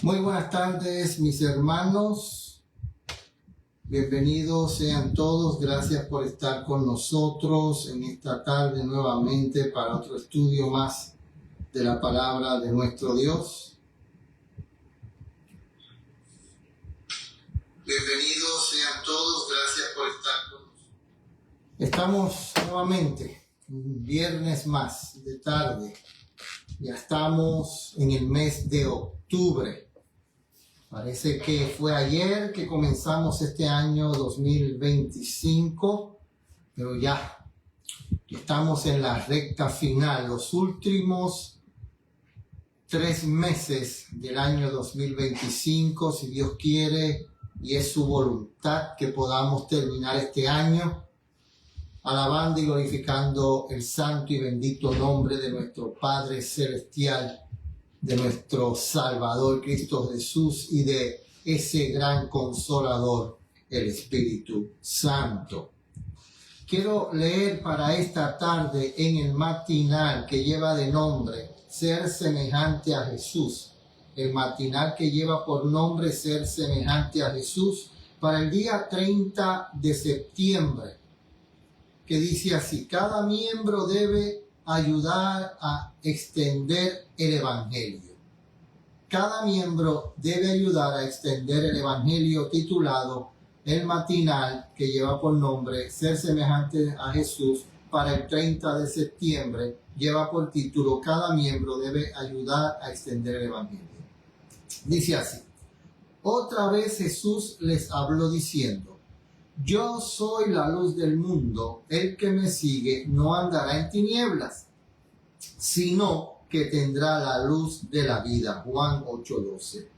Muy buenas tardes, mis hermanos. Bienvenidos sean todos. Gracias por estar con nosotros en esta tarde nuevamente para otro estudio más de la palabra de nuestro Dios. Bienvenidos sean todos. Gracias por estar con nosotros. Estamos nuevamente un viernes más de tarde. Ya estamos en el mes de octubre. Parece que fue ayer que comenzamos este año 2025, pero ya estamos en la recta final, los últimos 3 meses del año 2025, si Dios quiere y es su voluntad que podamos terminar este año alabando y glorificando el santo y bendito nombre de nuestro Padre Celestial, de nuestro Salvador Cristo Jesús y de ese gran Consolador, el Espíritu Santo. Quiero leer para esta tarde en el matinal que lleva de nombre Ser semejante a Jesús. El matinal que lleva por nombre Ser semejante a Jesús para el día 30 de septiembre, que dice así: cada miembro debe ayudar a extender el Evangelio. Cada miembro debe ayudar a extender el Evangelio titulado El Matinal, que lleva por nombre Ser semejante a Jesús, para el 30 de septiembre, lleva por título Cada miembro debe ayudar a extender el Evangelio. Dice así: otra vez Jesús les habló diciendo: yo soy la luz del mundo, el que me sigue no andará en tinieblas, sino que tendrá la luz de la vida. Juan 8:12.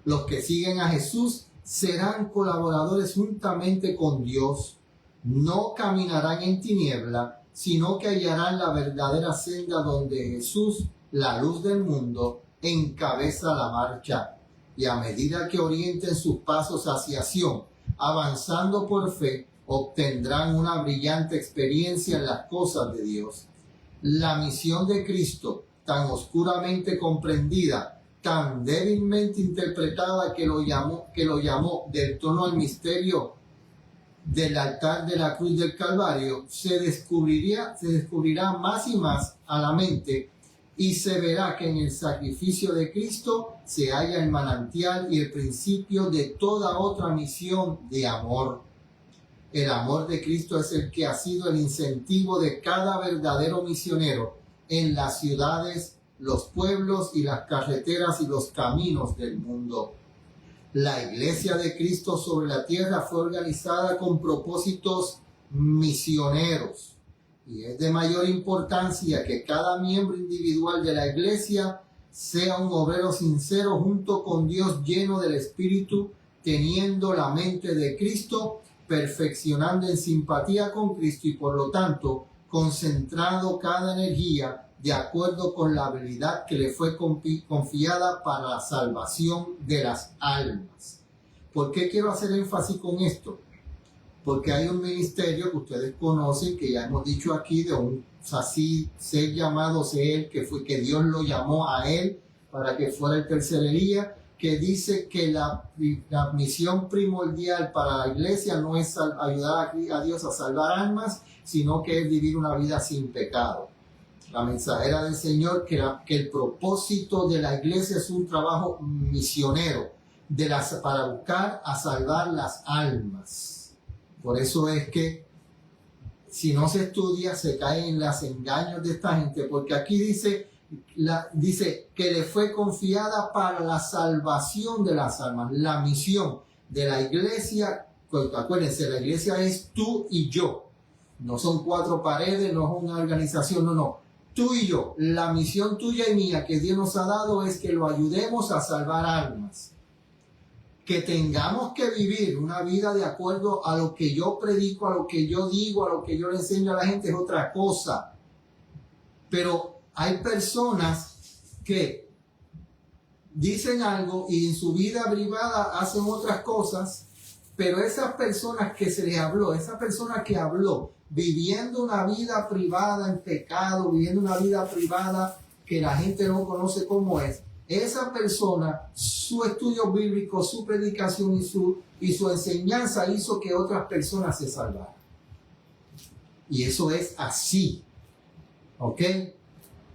Los que siguen a Jesús serán colaboradores juntamente con Dios, no caminarán en tiniebla, sino que hallarán la verdadera senda donde Jesús, la luz del mundo, encabeza la marcha. Y a medida que orienten sus pasos hacia Sion, avanzando por fe, obtendrán una brillante experiencia en las cosas de Dios. La misión de Cristo, tan oscuramente comprendida, tan débilmente interpretada, que lo llamó del trono al misterio del altar de la cruz del Calvario, se descubrirá más y más a la mente, y se verá que en el sacrificio de Cristo se halla el manantial y el principio de toda otra misión de amor. El amor de Cristo es el que ha sido el incentivo de cada verdadero misionero en las ciudades, los pueblos y las carreteras y los caminos del mundo. La Iglesia de Cristo sobre la tierra fue organizada con propósitos misioneros. Y es de mayor importancia que cada miembro individual de la Iglesia sea un obrero sincero junto con Dios, lleno del Espíritu, teniendo la mente de Cristo, perfeccionando en simpatía con Cristo y por lo tanto concentrado cada energía de acuerdo con la habilidad que le fue confiada para la salvación de las almas. ¿Por qué quiero hacer énfasis con esto? Porque hay un ministerio que ustedes conocen, que ya hemos dicho aquí, de un ser llamado él, que Dios lo llamó a él para que fuera el tercerería, que dice que la misión primordial para la iglesia no es ayudar a Dios a salvar almas, sino que es vivir una vida sin pecado. La mensajera del Señor, que el propósito de la iglesia es un trabajo misionero para buscar a salvar las almas. Por eso es que si no se estudia, se cae en los engaños de esta gente, porque aquí dice que le fue confiada para la salvación de las almas. La misión de la iglesia, pues, acuérdense, la iglesia es tú y yo. No son 4 paredes, no es una organización, no. Tú y yo, la misión tuya y mía que Dios nos ha dado es que lo ayudemos a salvar almas. Que tengamos que vivir una vida de acuerdo a lo que yo predico, a lo que yo digo, a lo que yo le enseño a la gente es otra cosa. Pero hay personas que dicen algo y en su vida privada hacen otras cosas Pero esas personas que se les habló, esa persona que habló, viviendo una vida privada en pecado, viviendo una vida privada que la gente no conoce cómo es, esa persona, su estudio bíblico, su predicación y su enseñanza hizo que otras personas se salvaran. Y eso es así. ¿Ok?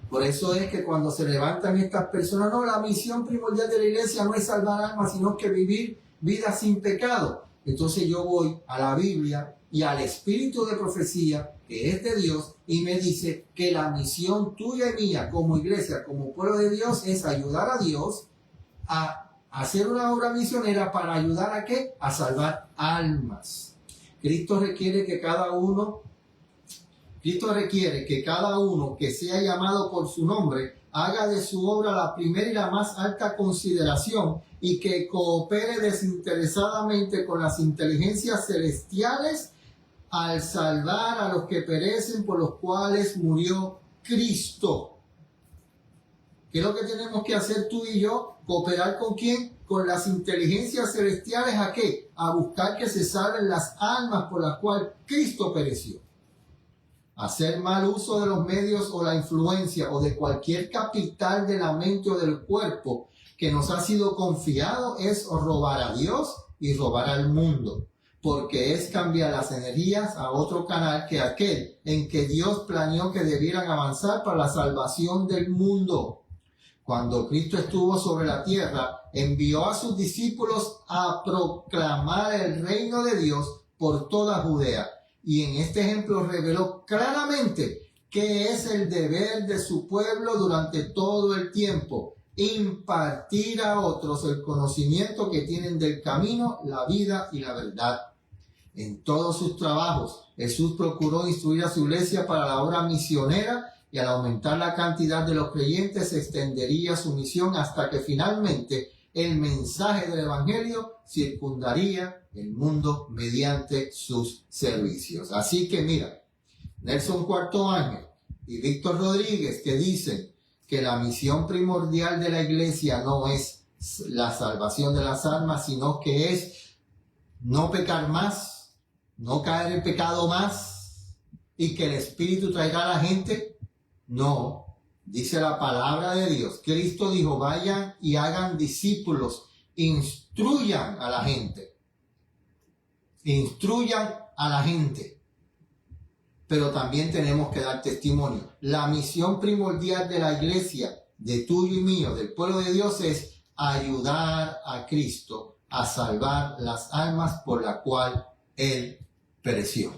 Por eso es que cuando se levantan estas personas, no, la misión primordial de la iglesia no es salvar almas, sino que vivir vidas sin pecado. Entonces yo voy a la Biblia y al espíritu de profecía, que es de Dios, y me dice que la misión tuya y mía como iglesia, como pueblo de Dios, es ayudar a Dios a hacer una obra misionera para ayudar a ¿qué? A salvar almas. Cristo requiere que cada uno que sea llamado por su nombre haga de su obra la primera y la más alta consideración y que coopere desinteresadamente con las inteligencias celestiales al salvar a los que perecen, por los cuales murió Cristo. ¿Qué es lo que tenemos que hacer tú y yo? ¿Cooperar con quién? Con las inteligencias celestiales. ¿A qué? A buscar que se salven las almas por las cuales Cristo pereció. Hacer mal uso de los medios o la influencia o de cualquier capital de la mente o del cuerpo que nos ha sido confiado es robar a Dios y robar al mundo, porque es cambiar las energías a otro canal que aquel en que Dios planeó que debieran avanzar para la salvación del mundo. Cuando Cristo estuvo sobre la tierra, envió a sus discípulos a proclamar el reino de Dios por toda Judea. Y en este ejemplo reveló claramente que es el deber de su pueblo durante todo el tiempo: impartir a otros el conocimiento que tienen del camino, la vida y la verdad. En todos sus trabajos, Jesús procuró instruir a su iglesia para la obra misionera, y al aumentar la cantidad de los creyentes se extendería su misión hasta que finalmente el mensaje del Evangelio circundaría el mundo mediante sus servicios. Así que mira, Nelson Cuarto Ángel y Víctor Rodríguez, que dicen que la misión primordial de la iglesia no es la salvación de las almas, sino que es no pecar más, no caer en pecado más, y que el Espíritu traerá a la gente. No. Dice la palabra de Dios. Cristo dijo: vayan y hagan discípulos, instruyan a la gente. Instruyan a la gente. Pero también tenemos que dar testimonio. La misión primordial de la iglesia, de tuyo y mío, del pueblo de Dios, es ayudar a Cristo a salvar las almas por la cual Él pereció.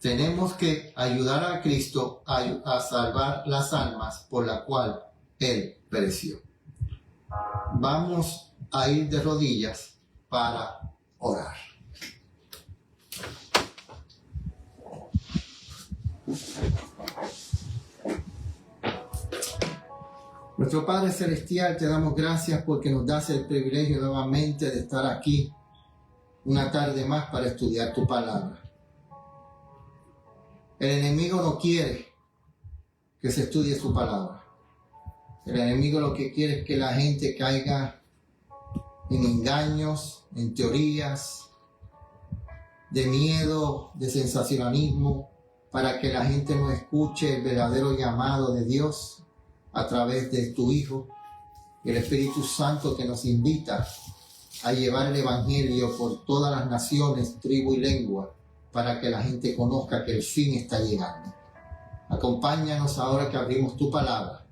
Tenemos que ayudar a Cristo a salvar las almas por la cual Él pereció. Vamos a ir de rodillas para orar. Nuestro Padre Celestial, te damos gracias porque nos das el privilegio nuevamente de estar aquí una tarde más para estudiar tu palabra. El enemigo no quiere que se estudie su palabra. El enemigo lo que quiere es que la gente caiga en engaños, en teorías, de miedo, de sensacionalismo, para que la gente no escuche el verdadero llamado de Dios a través de tu Hijo, el Espíritu Santo, que nos invita a llevar el Evangelio por todas las naciones, tribu y lengua, para que la gente conozca que el fin está llegando. Acompáñanos ahora que abrimos tu palabra.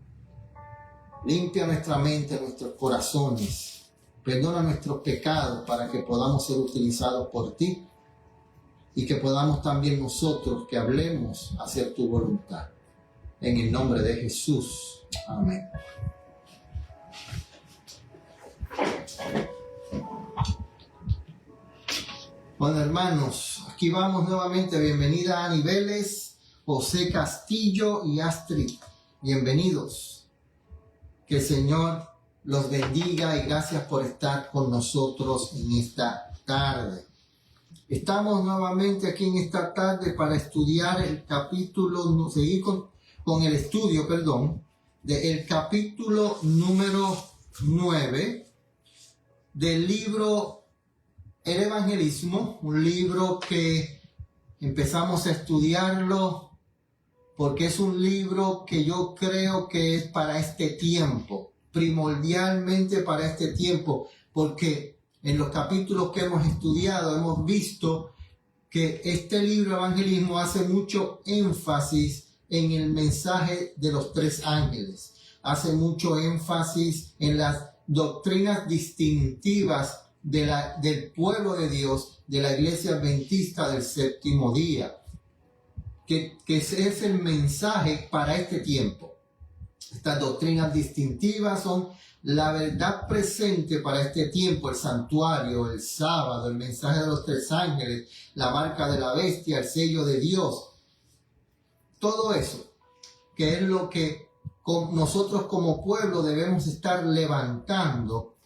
Limpia nuestra mente, nuestros corazones. Perdona nuestros pecados para que podamos ser utilizados por ti y que podamos también nosotros que hablemos hacer tu voluntad. En el nombre de Jesús. Amén. Bueno, hermanos, aquí vamos nuevamente. Bienvenida a Ani Vélez, José Castillo y Astrid. Bienvenidos. Que el Señor los bendiga y gracias por estar con nosotros en esta tarde. Estamos nuevamente aquí en esta tarde para estudiar el seguir con el estudio, del capítulo número 9 del libro El Evangelismo, un libro que empezamos a estudiarlo porque es un libro que yo creo que es para este tiempo, primordialmente para este tiempo, porque en los capítulos que hemos estudiado hemos visto que este libro Evangelismo hace mucho énfasis en el mensaje de los tres ángeles, hace mucho énfasis en las doctrinas distintivas del pueblo de Dios, de la iglesia adventista del séptimo día, que ese es el mensaje para este tiempo. Estas doctrinas distintivas son la verdad presente para este tiempo: el santuario, el sábado, el mensaje de los tres ángeles, la marca de la bestia, el sello de Dios. Todo eso, que es lo que nosotros como pueblo debemos estar levantando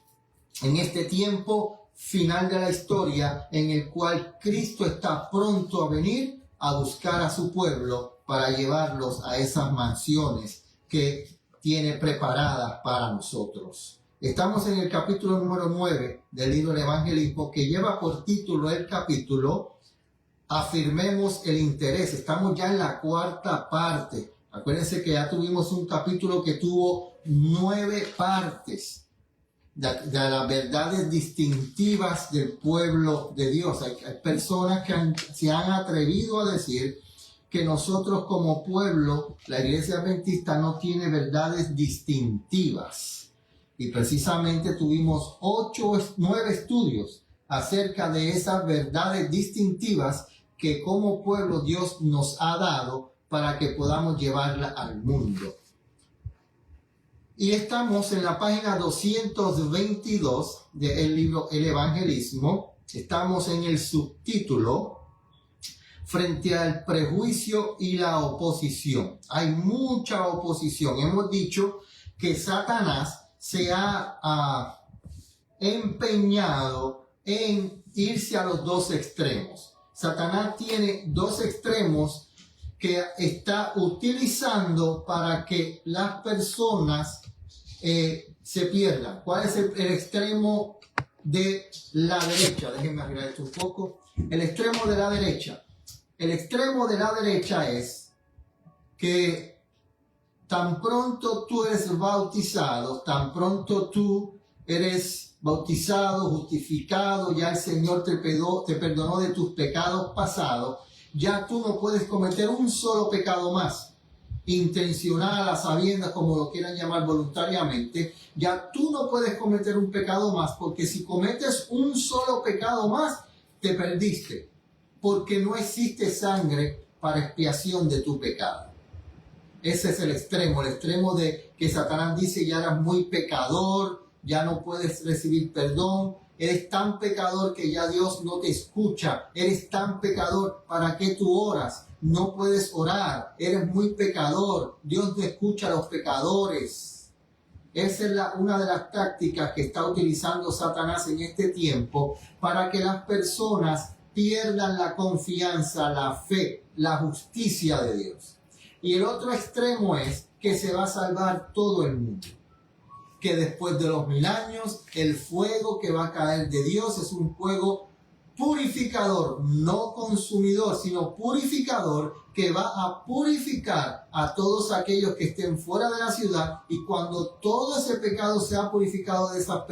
en este tiempo final de la historia, en el cual Cristo está pronto a venir a buscar a su pueblo para llevarlos a esas mansiones que tiene preparadas para nosotros. Estamos en el capítulo número 9 del libro del Evangelismo, que lleva por título el capítulo Afirmemos el interés. Estamos ya en la cuarta parte. Acuérdense que ya tuvimos un capítulo que tuvo 9 partes de las verdades distintivas del pueblo de Dios. Hay personas que se han atrevido a decir que nosotros como pueblo, la iglesia adventista, no tiene verdades distintivas. Y precisamente tuvimos 9 estudios acerca de esas verdades distintivas que como pueblo Dios nos ha dado para que podamos llevarla al mundo. Y estamos en la página 222 del libro El Evangelismo. Estamos en el subtítulo Frente al prejuicio y la oposición. Hay mucha oposición. Hemos dicho que Satanás se ha empeñado en irse a los dos extremos. Satanás tiene dos extremos que está utilizando para que las personas se pierdan. ¿Cuál es el extremo de la derecha? Déjenme arreglar esto un poco. El extremo de la derecha. El extremo de la derecha es que tan pronto tú eres bautizado, tan pronto tú eres bautizado, justificado, ya el Señor te perdonó de tus pecados pasados, ya tú no puedes cometer un solo pecado más, intencional, a sabiendas, como lo quieran llamar, voluntariamente. Ya tú no puedes cometer un pecado más, porque si cometes un solo pecado más, te perdiste, porque no existe sangre para expiación de tu pecado. Ese es el extremo de que Satanás dice: ya eras muy pecador, ya no puedes recibir perdón, eres tan pecador que ya Dios no te escucha, eres tan pecador, ¿para qué tú oras? No puedes orar, eres muy pecador, Dios no escucha a los pecadores. Esa es una de las tácticas que está utilizando Satanás en este tiempo para que las personas pierdan la confianza, la fe, la justicia de Dios. Y el otro extremo es que se va a salvar todo el mundo, que después de los 1000 años el fuego que va a caer de Dios es un fuego purificador, no consumidor, sino purificador, que va a purificar a todos aquellos que estén fuera de la ciudad. Y cuando todo ese pecado sea purificado de esas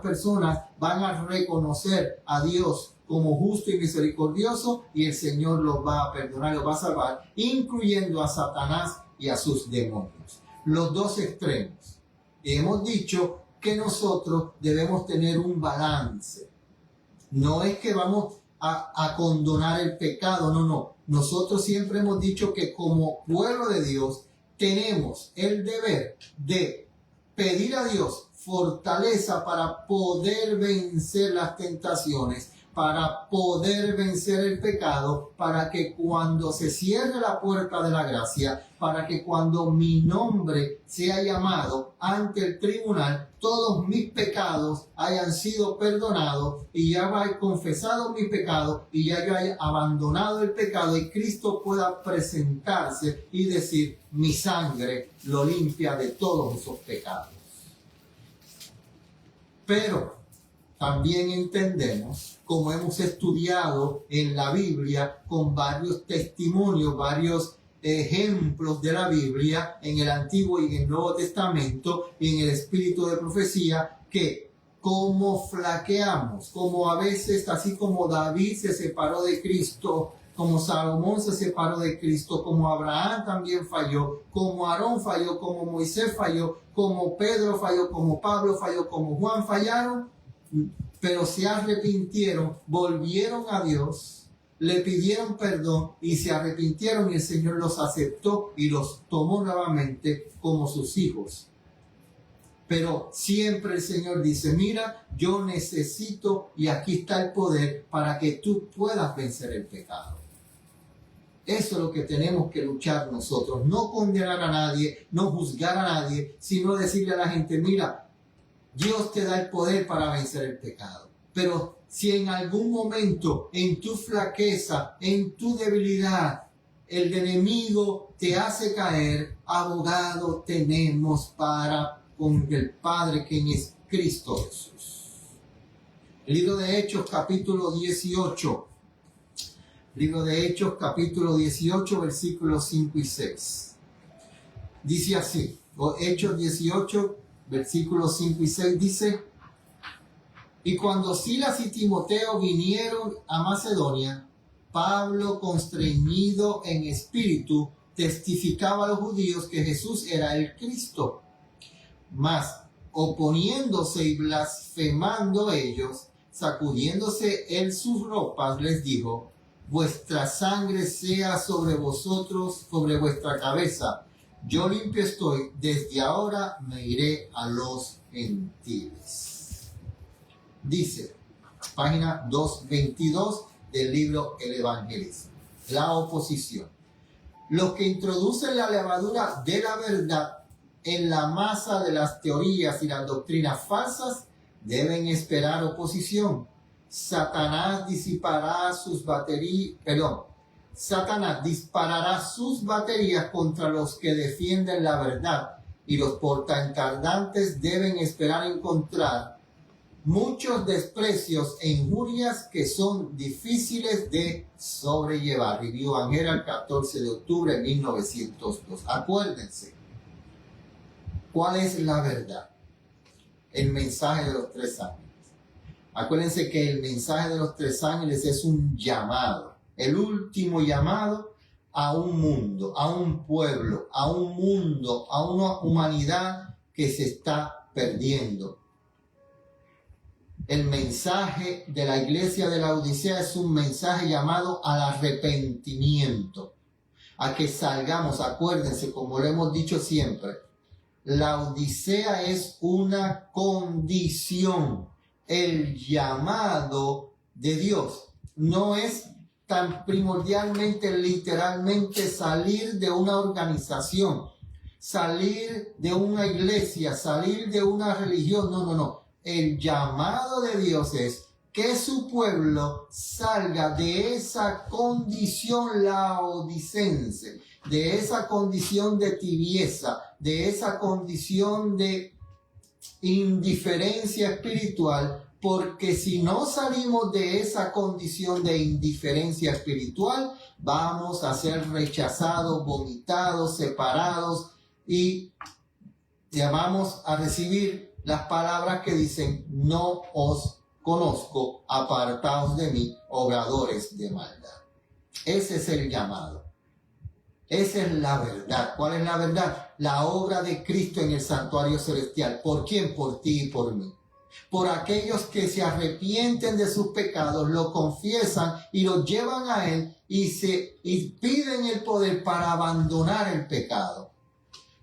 personas van a reconocer a Dios como justo y misericordioso, y el Señor los va a perdonar, los va a salvar, incluyendo a Satanás y a sus demonios. Los dos extremos. Y hemos dicho que nosotros debemos tener un balance. No es que vamos a condonar el pecado, no. Nosotros siempre hemos dicho que como pueblo de Dios tenemos el deber de pedir a Dios fortaleza para poder vencer las tentaciones, para poder vencer el pecado, para que cuando se cierre la puerta de la gracia, para que cuando mi nombre sea llamado ante el tribunal, todos mis pecados hayan sido perdonados y ya haya confesado mis pecados y ya yo haya abandonado el pecado, y Cristo pueda presentarse y decir: mi sangre lo limpia de todos esos pecados. Pero también entendemos, como hemos estudiado en la Biblia, con varios testimonios, varios ejemplos de la Biblia, en el Antiguo y en el Nuevo Testamento, y en el espíritu de profecía, que como flaqueamos, como a veces, así como David se separó de Cristo, como Salomón se separó de Cristo, como Abraham también falló, como Aarón falló, como Moisés falló, como Pedro falló, como Pablo falló, como Juan fallaron, pero se arrepintieron, volvieron a Dios, le pidieron perdón y se arrepintieron, y el Señor los aceptó y los tomó nuevamente como sus hijos. Pero siempre el Señor dice, mira, yo necesito, y aquí está el poder para que tú puedas vencer el pecado. Eso es lo que tenemos que luchar nosotros, no condenar a nadie, no juzgar a nadie, sino decirle a la gente, mira, Dios te da el poder para vencer el pecado. Pero si en algún momento, en tu flaqueza, en tu debilidad, el enemigo te hace caer, abogado tenemos con el Padre, quien es Cristo Jesús. El libro de Hechos, capítulo 18. Libro de Hechos, capítulo 18, versículos 5 y 6. Dice así, Hechos 18, versículos 5 y 6 dice: y cuando Silas y Timoteo vinieron a Macedonia, Pablo, constreñido en espíritu, testificaba a los judíos que Jesús era el Cristo. Mas, oponiéndose y blasfemando ellos, sacudiéndose él sus ropas, les dijo: vuestra sangre sea sobre vosotros, sobre vuestra cabeza. Yo limpio estoy, desde ahora me iré a los gentiles. Dice, página 222 del libro El Evangelismo. La oposición. Los que introducen la levadura de la verdad en la masa de las teorías y las doctrinas falsas deben esperar oposición. Satanás disparará sus baterías contra los que defienden la verdad, y los portaencardantes deben esperar encontrar muchos desprecios e injurias que son difíciles de sobrellevar. Review and Herald, 14 de octubre de 1902. Acuérdense, ¿cuál es la verdad? El mensaje de los tres ángeles. Acuérdense que el mensaje de los tres ángeles es un llamado, el último llamado a un mundo, a un pueblo, a un mundo, a una humanidad que se está perdiendo. El mensaje de la iglesia de la Odisea es un mensaje llamado al arrepentimiento, a que salgamos. Acuérdense, como lo hemos dicho siempre, la Odisea es una condición. El llamado de Dios no es tan primordialmente, literalmente, salir de una organización, salir de una iglesia, salir de una religión. No. El llamado de Dios es que su pueblo salga de esa condición laodicense, de esa condición de tibieza, de esa condición de indiferencia espiritual, porque si no salimos de esa condición de indiferencia espiritual, vamos a ser rechazados, vomitados, separados, y vamos a recibir las palabras que dicen: no os conozco, apartaos de mí, obradores de maldad. Ese es el llamado. Esa es la verdad. ¿Cuál es la verdad? La obra de Cristo en el santuario celestial. ¿Por quién? Por ti y por mí. Por aquellos que se arrepienten de sus pecados, lo confiesan y lo llevan a Él y piden el poder para abandonar el pecado.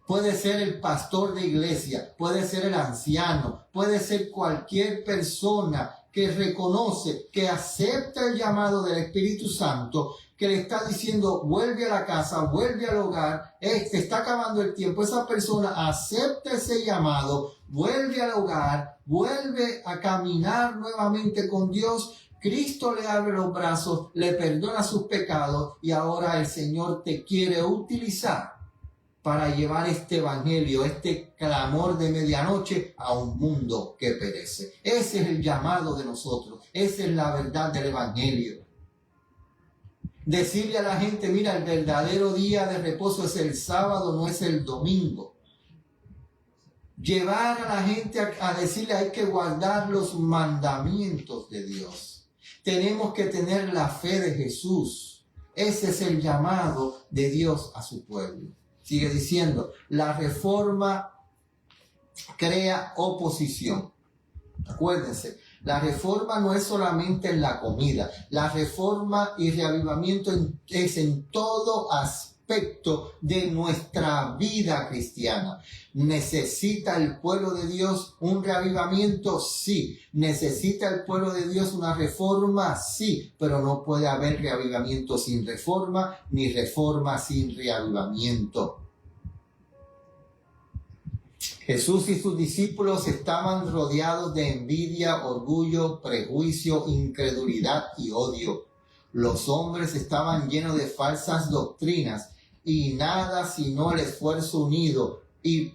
Puede ser el pastor de iglesia, puede ser el anciano, puede ser cualquier persona que reconoce, que acepta el llamado del Espíritu Santo, que le está diciendo: vuelve a la casa, vuelve al hogar, está acabando el tiempo. Esa persona acepta ese llamado, vuelve al hogar, vuelve a caminar nuevamente con Dios. Cristo le abre los brazos, le perdona sus pecados, y ahora el Señor te quiere utilizar para llevar este evangelio, este clamor de medianoche a un mundo que perece. Ese es el llamado de nosotros. Esa es la verdad del evangelio. Decirle a la gente, mira, el verdadero día de reposo es el sábado, no es el domingo. Llevar a la gente a decirle, hay que guardar los mandamientos de Dios. Tenemos que tener la fe de Jesús. Ese es el llamado de Dios a su pueblo. Sigue diciendo, la reforma crea oposición. Acuérdense, la reforma no es solamente en la comida. La reforma y reavivamiento es en todo aspecto de nuestra vida cristiana. ¿Necesita el pueblo de Dios un reavivamiento? Sí. ¿Necesita el pueblo de Dios una reforma? Sí. Pero no puede haber reavivamiento sin reforma, ni reforma sin reavivamiento. Jesús y sus discípulos estaban rodeados de envidia, orgullo, prejuicio, incredulidad y odio. Los hombres estaban llenos de falsas doctrinas y nada sino el esfuerzo unido y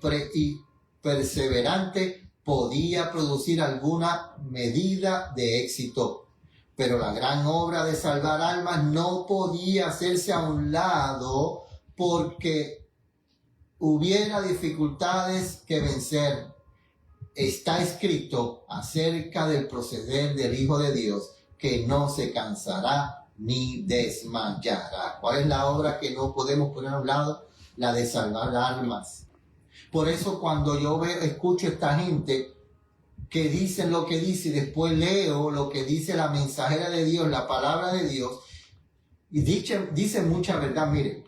perseverante podía producir alguna medida de éxito. Pero la gran obra de salvar almas no podía hacerse a un lado porque hubiera dificultades que vencer. Está escrito acerca del proceder del Hijo de Dios que no se cansará ni desmayará. ¿Cuál es la obra que no podemos poner a un lado? La de salvar almas. Por eso cuando yo escucho a esta gente que dicen lo que dice y después leo lo que dice la mensajera de Dios, la palabra de Dios, y dice mucha verdad, mire,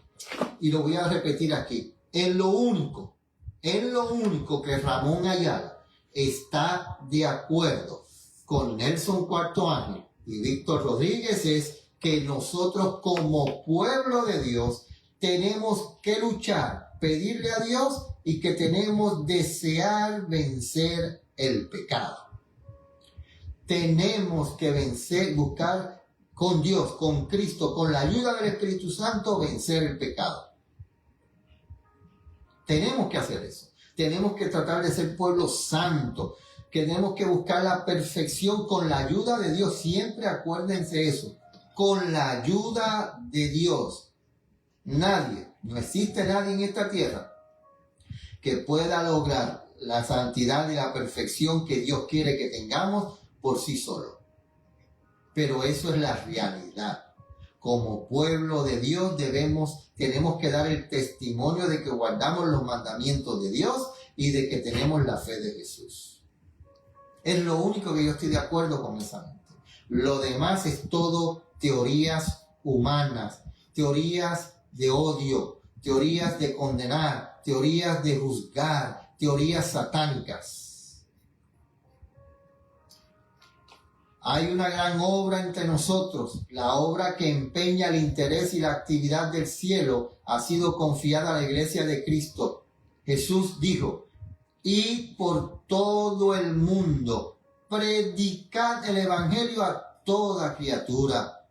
y lo voy a repetir aquí. En lo único que Ramón Ayala está de acuerdo con Nelson Cuarto Ángel y Víctor Rodríguez es que nosotros como pueblo de Dios tenemos que luchar, pedirle a Dios y que tenemos desear vencer el pecado. Tenemos que vencer, buscar con Dios, con Cristo, con la ayuda del Espíritu Santo, vencer el pecado. Tenemos que hacer eso. Tenemos que tratar de ser pueblo santo. Tenemos que buscar la perfección con la ayuda de Dios. Siempre acuérdense eso. Con la ayuda de Dios. No existe nadie en esta tierra que pueda lograr la santidad y la perfección que Dios quiere que tengamos por sí solo. Pero eso es la realidad. Como pueblo de Dios tenemos que dar el testimonio de que guardamos los mandamientos de Dios y de que tenemos la fe de Jesús. Es lo único que yo estoy de acuerdo con esa mente. Lo demás es todo teorías humanas, teorías de odio, teorías de condenar, teorías de juzgar, teorías satánicas. Hay una gran obra entre nosotros. La obra que empeña el interés y la actividad del cielo ha sido confiada a la iglesia de Cristo. Jesús dijo, id por todo el mundo, predicad el evangelio a toda criatura.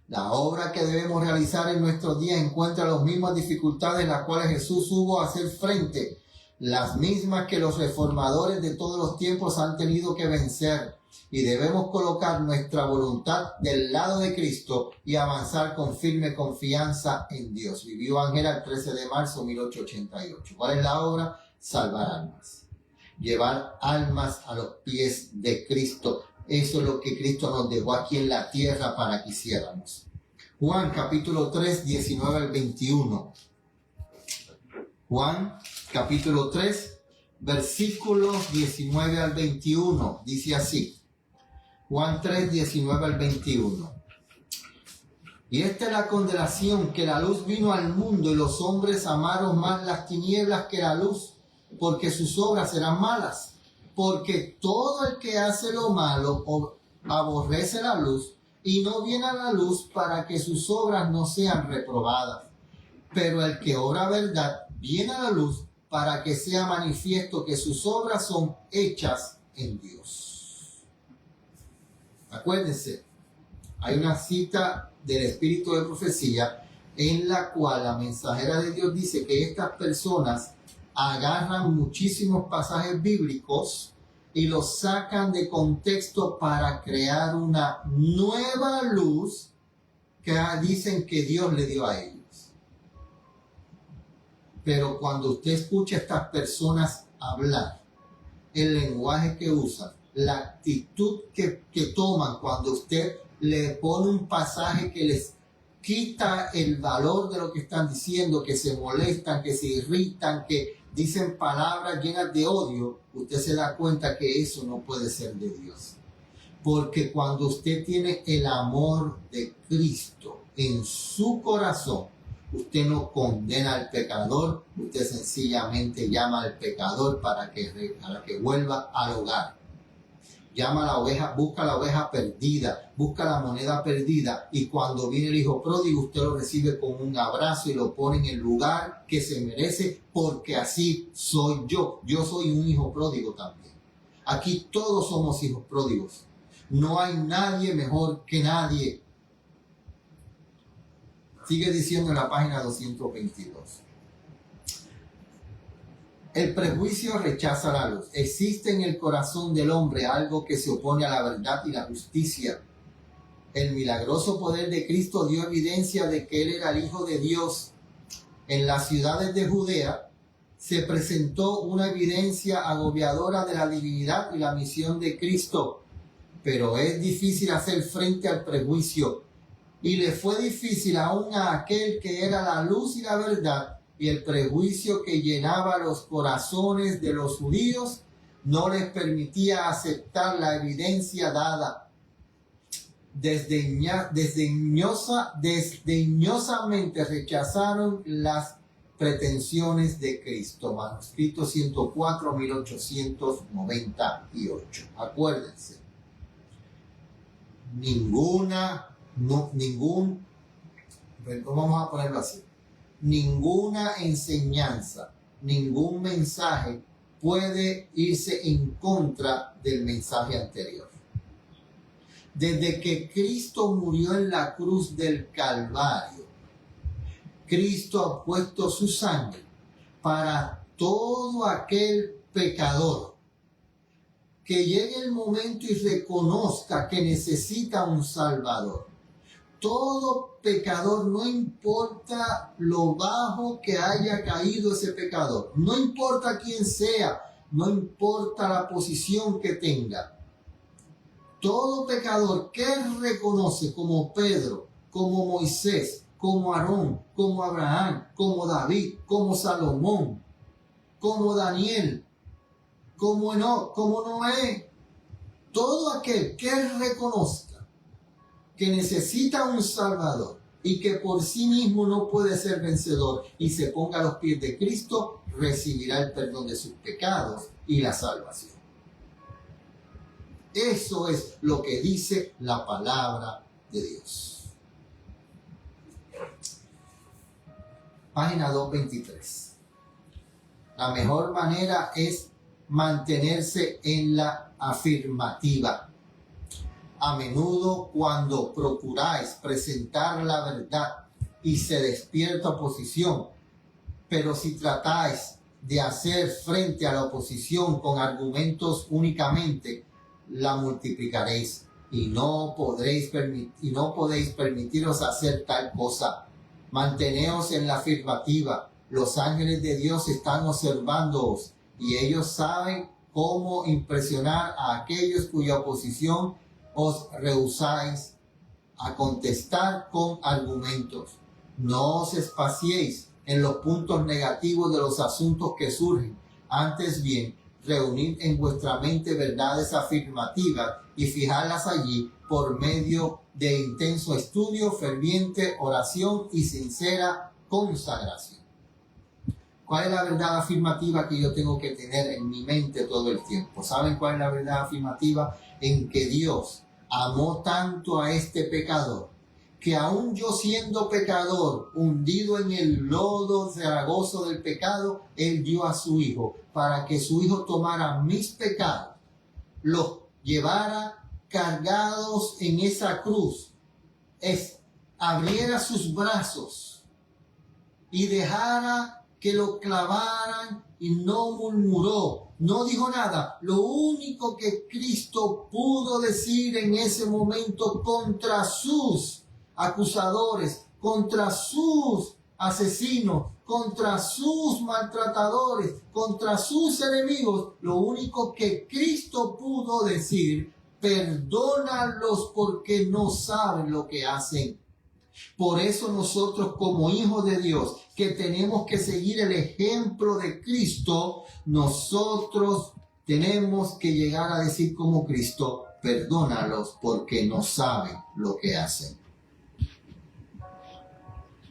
La obra que debemos realizar en nuestros días encuentra las mismas dificultades en las cuales Jesús hubo a hacer frente, las mismas que los reformadores de todos los tiempos han tenido que vencer. Y debemos colocar nuestra voluntad del lado de Cristo y avanzar con firme confianza en Dios. Vivió Ángela el 13 de marzo de 1888. ¿Cuál es la obra? Salvar almas. Llevar almas a los pies de Cristo. Eso es lo que Cristo nos dejó aquí en la tierra para que hiciéramos. Juan capítulo 3, 19 al 21. Juan capítulo 3, versículos 19 al 21. Dice así. Juan 3, 19 al 21. Y esta es la condenación, que la luz vino al mundo y los hombres amaron más las tinieblas que la luz, porque sus obras eran malas. Porque todo el que hace lo malo aborrece la luz y no viene a la luz para que sus obras no sean reprobadas. Pero el que obra verdad viene a la luz para que sea manifiesto que sus obras son hechas en Dios. Acuérdense, hay una cita del Espíritu de Profecía en la cual la mensajera de Dios dice que estas personas agarran muchísimos pasajes bíblicos y los sacan de contexto para crear una nueva luz que dicen que Dios le dio a ellos. Pero cuando usted escucha a estas personas hablar, el lenguaje que usan, la actitud que toman cuando usted le pone un pasaje que les quita el valor de lo que están diciendo, que se molestan, que se irritan, que dicen palabras llenas de odio, usted se da cuenta que eso no puede ser de Dios. Porque cuando usted tiene el amor de Cristo en su corazón, usted no condena al pecador, usted sencillamente llama al pecador para que vuelva al hogar. Llama a la oveja, busca la oveja perdida, busca la moneda perdida, y cuando viene el hijo pródigo, usted lo recibe con un abrazo y lo pone en el lugar que se merece, porque así soy yo. Yo soy un hijo pródigo también. Aquí todos somos hijos pródigos. No hay nadie mejor que nadie. Sigue diciendo en la página 222. El prejuicio rechaza la luz. Existe en el corazón del hombre algo que se opone a la verdad y la justicia. El milagroso poder de Cristo dio evidencia de que Él era el Hijo de Dios. En las ciudades de Judea se presentó una evidencia agobiadora de la divinidad y la misión de Cristo. Pero es difícil hacer frente al prejuicio. Y le fue difícil aún a aquel que era la luz y la verdad, y el prejuicio que llenaba los corazones de los judíos no les permitía aceptar la evidencia dada. Desdeñosamente rechazaron las pretensiones de Cristo. Manuscrito 104, 1898. Acuérdense, vamos a ponerlo así. Ninguna enseñanza, ningún mensaje puede irse en contra del mensaje anterior. Desde que Cristo murió en la cruz del Calvario, Cristo ha puesto su sangre para todo aquel pecador que llegue el momento y reconozca que necesita un Salvador. Todo pecador, no importa lo bajo que haya caído ese pecador, no importa quién sea, no importa la posición que tenga, todo pecador que reconoce como Pedro, como Moisés, como Aarón, como Abraham, como David, como Salomón, como Daniel, como Enoc, como Noé, todo aquel que reconozca que necesita un Salvador y que por sí mismo no puede ser vencedor y se ponga a los pies de Cristo, recibirá el perdón de sus pecados y la salvación. Eso es lo que dice la palabra de Dios. Página 223. La mejor manera es mantenerse en la afirmativa. A menudo, cuando procuráis presentar la verdad y se despierta oposición, pero si tratáis de hacer frente a la oposición con argumentos únicamente, la multiplicaréis y no podéis permitiros hacer tal cosa. Manteneos en la afirmativa. Los ángeles de Dios están observándoos y ellos saben cómo impresionar a aquellos cuya oposición os rehusáis a contestar con argumentos. No os espaciéis en los puntos negativos de los asuntos que surgen. Antes bien, reunid en vuestra mente verdades afirmativas y fijarlas allí por medio de intenso estudio, ferviente oración y sincera consagración. ¿Cuál es la verdad afirmativa que yo tengo que tener en mi mente todo el tiempo? ¿Saben cuál es la verdad afirmativa? En que Dios amó tanto a este pecador, que aún yo siendo pecador, hundido en el lodo cenagoso del pecado, Él dio a su Hijo, para que su Hijo tomara mis pecados, los llevara cargados en esa cruz, abriera sus brazos y dejara que lo clavaran y no murmuró, no dijo nada. Lo único que Cristo pudo decir en ese momento contra sus acusadores, contra sus asesinos, contra sus maltratadores, contra sus enemigos, lo único que Cristo pudo decir: perdónalos porque no saben lo que hacen. Por eso nosotros, como hijos de Dios, que tenemos que seguir el ejemplo de Cristo, nosotros tenemos que llegar a decir como Cristo: perdónalos porque no saben lo que hacen.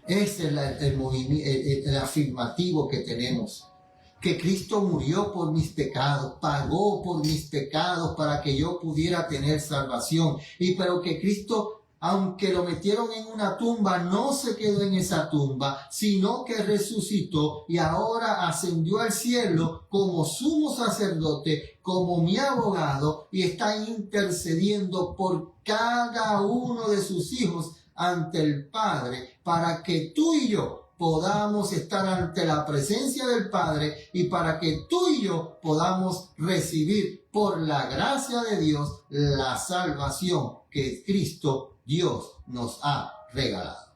Ese es el afirmativo que tenemos. Que Cristo murió por mis pecados, pagó por mis pecados para que yo pudiera tener salvación. Pero que Cristo, aunque lo metieron en una tumba, no se quedó en esa tumba, sino que resucitó y ahora ascendió al cielo como sumo sacerdote, como mi abogado, y está intercediendo por cada uno de sus hijos ante el Padre, para que tú y yo podamos estar ante la presencia del Padre y para que tú y yo podamos recibir por la gracia de Dios la salvación que Cristo Dios nos ha regalado.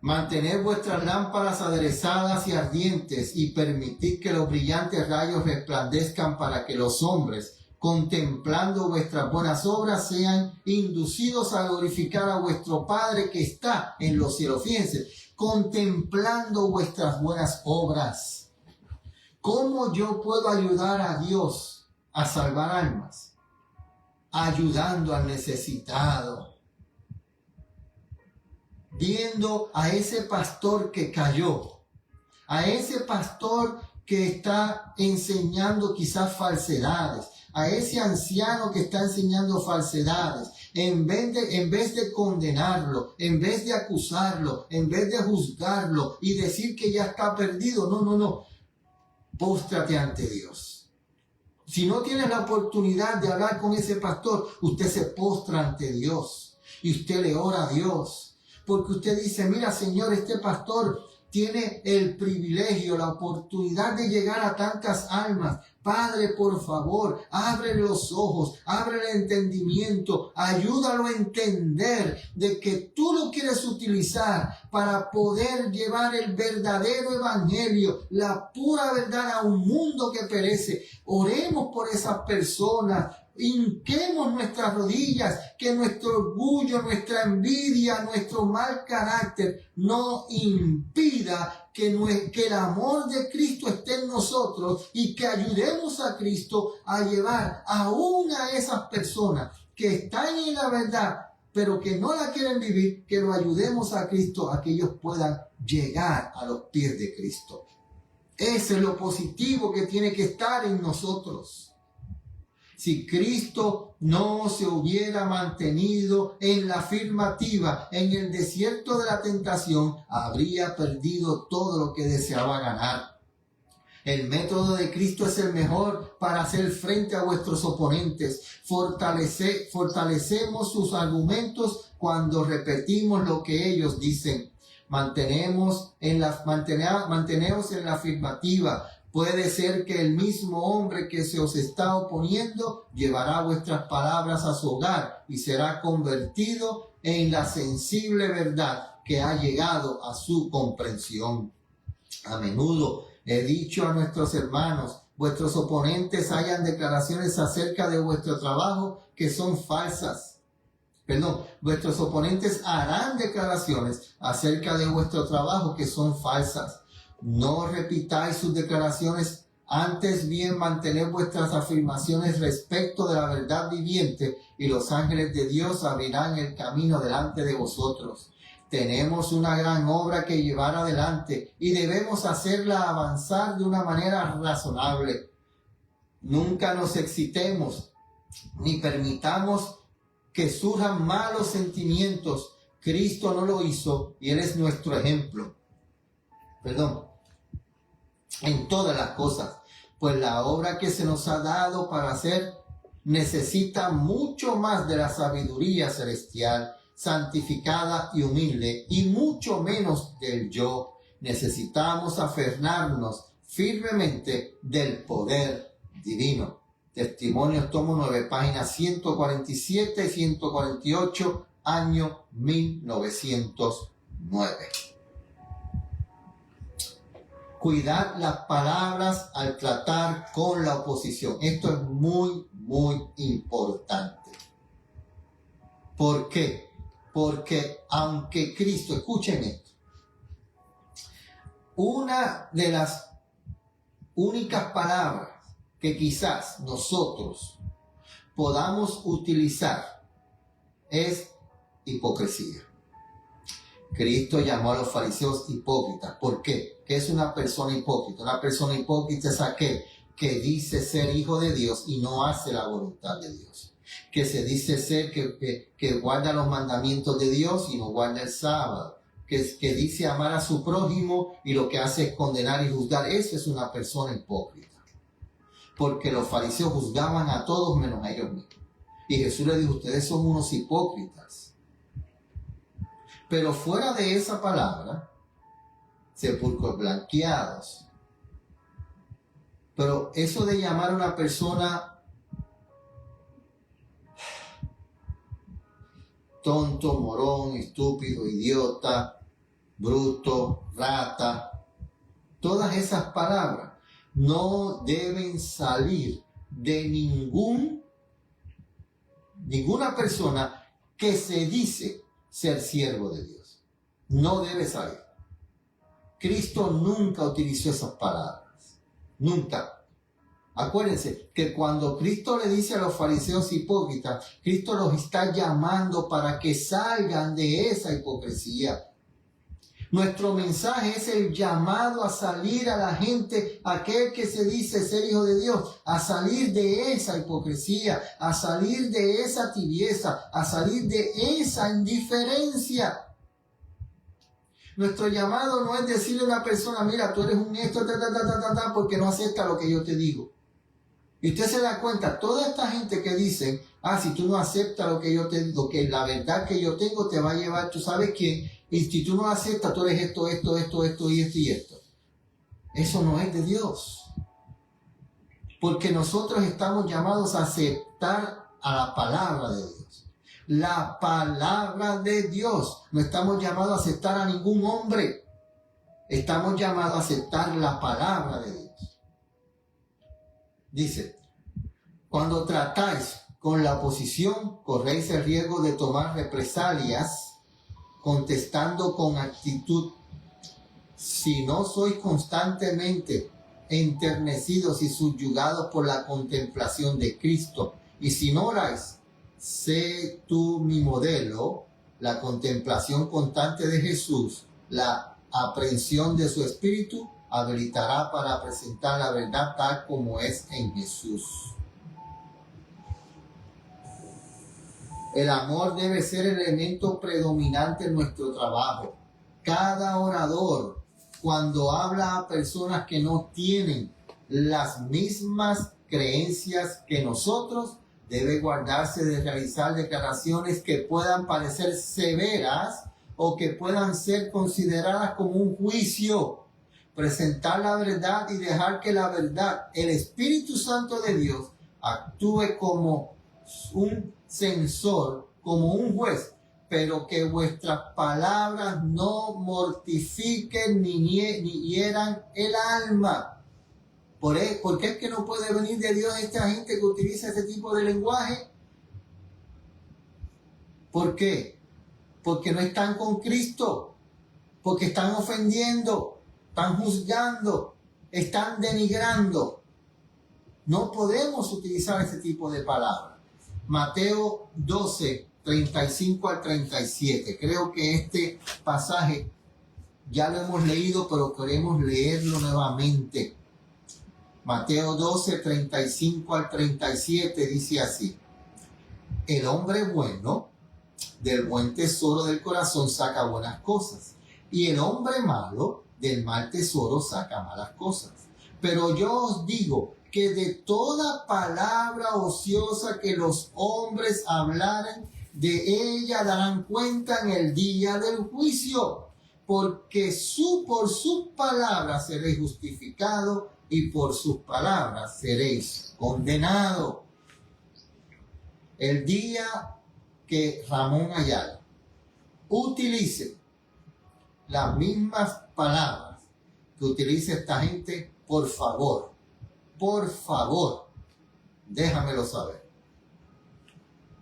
Mantened vuestras lámparas aderezadas y ardientes y permitid que los brillantes rayos resplandezcan para que los hombres, contemplando vuestras buenas obras, sean inducidos a glorificar a vuestro Padre que está en los cielos. Fíjense, contemplando vuestras buenas obras. ¿Cómo yo puedo ayudar a Dios a salvar almas? Ayudando al necesitado. Viendo a ese pastor que cayó, a ese pastor que está enseñando quizás falsedades, a ese anciano que está enseñando falsedades, en vez de condenarlo, en vez de acusarlo, en vez de juzgarlo y decir que ya está perdido, no, póstrate ante Dios. Si no tienes la oportunidad de hablar con ese pastor, usted se postra ante Dios y usted le ora a Dios, porque usted dice: mira, Señor, este pastor tiene el privilegio, la oportunidad de llegar a tantas almas. Padre, por favor, abre los ojos, abre el entendimiento, ayúdalo a entender de que tú lo quieres utilizar para poder llevar el verdadero evangelio, la pura verdad a un mundo que perece. Oremos por esas personas. Hinquemos nuestras rodillas, que nuestro orgullo, nuestra envidia, nuestro mal carácter no impida que el amor de Cristo esté en nosotros y que ayudemos a Cristo a llevar aún a esas personas que están en la verdad, pero que no la quieren vivir, que lo ayudemos a Cristo a que ellos puedan llegar a los pies de Cristo. Ese es lo positivo que tiene que estar en nosotros. Si Cristo no se hubiera mantenido en la afirmativa, en el desierto de la tentación, habría perdido todo lo que deseaba ganar. El método de Cristo es el mejor para hacer frente a vuestros oponentes. Fortalecemos sus argumentos cuando repetimos lo que ellos dicen. Manteneos en la afirmativa. Puede ser que el mismo hombre que se os está oponiendo llevará vuestras palabras a su hogar y será convertido en la sensible verdad que ha llegado a su comprensión. A menudo he dicho a nuestros hermanos: vuestros oponentes hagan declaraciones acerca de vuestro trabajo que son falsas. Vuestros oponentes harán declaraciones acerca de vuestro trabajo que son falsas. No repitáis sus declaraciones, antes bien mantened vuestras afirmaciones respecto de la verdad viviente, y los ángeles de Dios abrirán el camino delante de vosotros. Tenemos una gran obra que llevar adelante y debemos hacerla avanzar de una manera razonable. Nunca nos excitemos ni permitamos que surjan malos sentimientos. Cristo no lo hizo y Él es nuestro ejemplo. En todas las cosas, pues la obra que se nos ha dado para hacer necesita mucho más de la sabiduría celestial. santificada y humilde, y mucho menos del yo. Necesitamos aferrarnos firmemente del poder divino. Testimonios, tomo 9, páginas 147 y 148, año 1909. Cuidar las palabras al tratar con la oposición. Esto es muy, muy importante. ¿Por qué? Porque aunque Cristo, escuchen esto, una de las únicas palabras que quizás nosotros podamos utilizar es hipocresía. Cristo llamó a los fariseos hipócritas. ¿Por qué? ¿Qué es una persona hipócrita? Una persona hipócrita es aquel que dice ser hijo de Dios y no hace la voluntad de Dios. Que se dice ser que guarda los mandamientos de Dios y no guarda el sábado. Que dice amar a su prójimo y lo que hace es condenar y juzgar. Eso es una persona hipócrita. Porque los fariseos juzgaban a todos menos a ellos mismos. Y Jesús le dijo, ustedes son unos hipócritas. Pero fuera de esa palabra, sepulcros blanqueados. Pero eso de llamar a una persona tonto, morón, estúpido, idiota, bruto, rata, todas esas palabras no deben salir de ninguna persona que se dice ser siervo de Dios. No debe salir. Cristo nunca utilizó esas palabras. Nunca. Acuérdense que cuando Cristo le dice a los fariseos hipócritas, Cristo los está llamando para que salgan de esa hipocresía. Nuestro mensaje es el llamado a salir a la gente, aquel que se dice ser hijo de Dios, a salir de esa hipocresía, a salir de esa tibieza, a salir de esa indiferencia. Nuestro llamado no es decirle a una persona, mira, tú eres un esto, porque no acepta lo que yo te digo. Y usted se da cuenta, toda esta gente que dice, si tú no aceptas lo que yo te digo, que la verdad que yo tengo te va a llevar, tú sabes quién, y si tú no aceptas, tú eres esto y esto. Eso no es de Dios. Porque nosotros estamos llamados a aceptar a la palabra de Dios. La palabra de Dios. No estamos llamados a aceptar a ningún hombre. Estamos llamados a aceptar la palabra de Dios. Dice, cuando tratáis con la oposición, corréis el riesgo de tomar represalias contestando con actitud. Si no sois constantemente enternecidos y subyugados por la contemplación de Cristo, y si no oráis, sé tú mi modelo, la contemplación constante de Jesús, la aprehensión de su espíritu, habilitará para presentar la verdad tal como es en Jesús. El amor debe ser el elemento predominante en nuestro trabajo. Cada orador, cuando habla a personas que no tienen las mismas creencias que nosotros, debe guardarse de realizar declaraciones que puedan parecer severas o que puedan ser consideradas como un juicio. Presentar la verdad y dejar que la verdad, el Espíritu Santo de Dios, actúe como un censor, como un juez, pero que vuestras palabras no mortifiquen ni hieran el alma. ¿Por qué es que no puede venir de Dios esta gente que utiliza ese tipo de lenguaje? ¿Por qué? Porque no están con Cristo, porque están ofendiendo, están juzgando, están denigrando. No podemos utilizar ese tipo de palabras. Mateo 12, 35 al 37. Creo que este pasaje ya lo hemos leído, pero queremos leerlo nuevamente. Mateo 12, 35 al 37 dice así. El hombre bueno del buen tesoro del corazón saca buenas cosas, y el hombre malo del mal tesoro saca malas cosas. Pero yo os digo que de toda palabra ociosa que los hombres hablaren, De ella darán cuenta en el día del juicio, porque por sus palabras seréis justificados y por sus palabras seréis condenados. El día que Ramón Ayala utilice las mismas palabras que utiliza esta gente, por favor, déjamelo saber.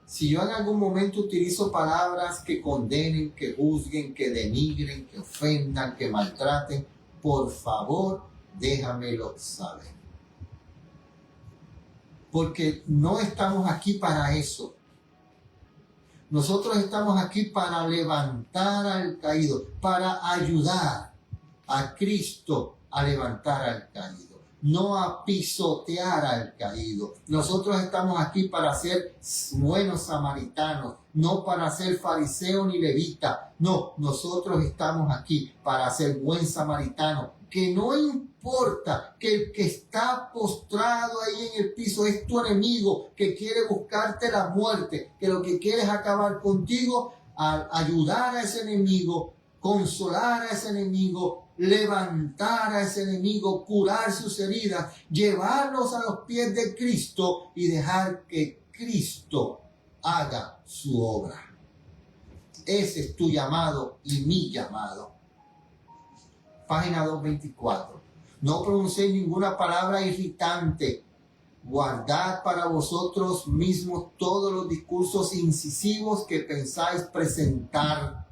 Si yo en algún momento utilizo palabras que condenen, que juzguen, que denigren, que ofendan, que maltraten, por favor, déjamelo saber. Porque no estamos aquí para eso. Nosotros estamos aquí para levantar al caído, para ayudar a Cristo a levantar al caído, no a pisotear al caído. Nosotros estamos aquí para ser buenos samaritanos, no para ser fariseos ni levitas. No, nosotros estamos aquí para ser buen samaritano, que no importa que el que está postrado ahí en el piso es tu enemigo, que quiere buscarte la muerte, que lo que quiere es acabar contigo, al ayudar a ese enemigo, consolar a ese enemigo, levantar a ese enemigo, curar sus heridas, llevarlos a los pies de Cristo y dejar que Cristo haga su obra. Ese es tu llamado y mi llamado. Página 224. No pronunciéis ninguna palabra irritante. Guardad para vosotros mismos todos los discursos incisivos que pensáis presentar.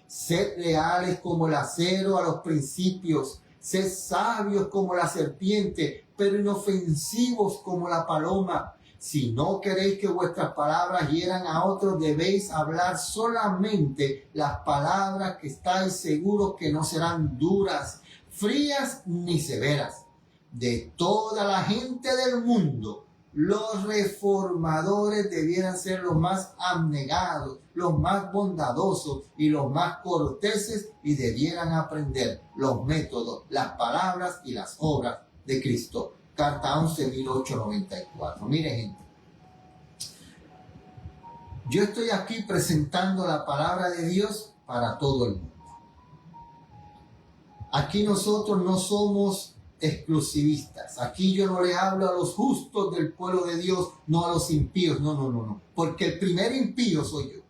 Sed leales como el acero a los principios. Sed sabios como la serpiente, pero inofensivos como la paloma. Si no queréis que vuestras palabras hieran a otros, debéis hablar solamente las palabras que estáis seguros que no serán duras, frías ni severas. De toda la gente del mundo, los reformadores debieran ser los más abnegados, los más bondadosos y los más corteses, y debieran aprender los métodos, las palabras y las obras de Cristo. Carta 11, 1894. Mire, gente, yo estoy aquí presentando la palabra de Dios para todo el mundo. Aquí nosotros no somos exclusivistas. Aquí yo no le hablo a los justos del pueblo de Dios, no a los impíos. No. Porque el primer impío soy yo.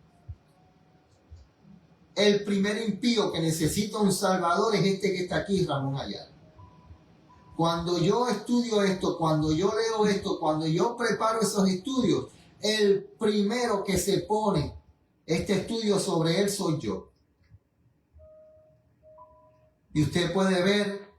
El primer impío que necesita un salvador es este que está aquí, Ramón Ayala. Cuando yo estudio esto, cuando yo leo esto, cuando yo preparo esos estudios, el primero que se pone este estudio sobre él soy yo. Y usted puede ver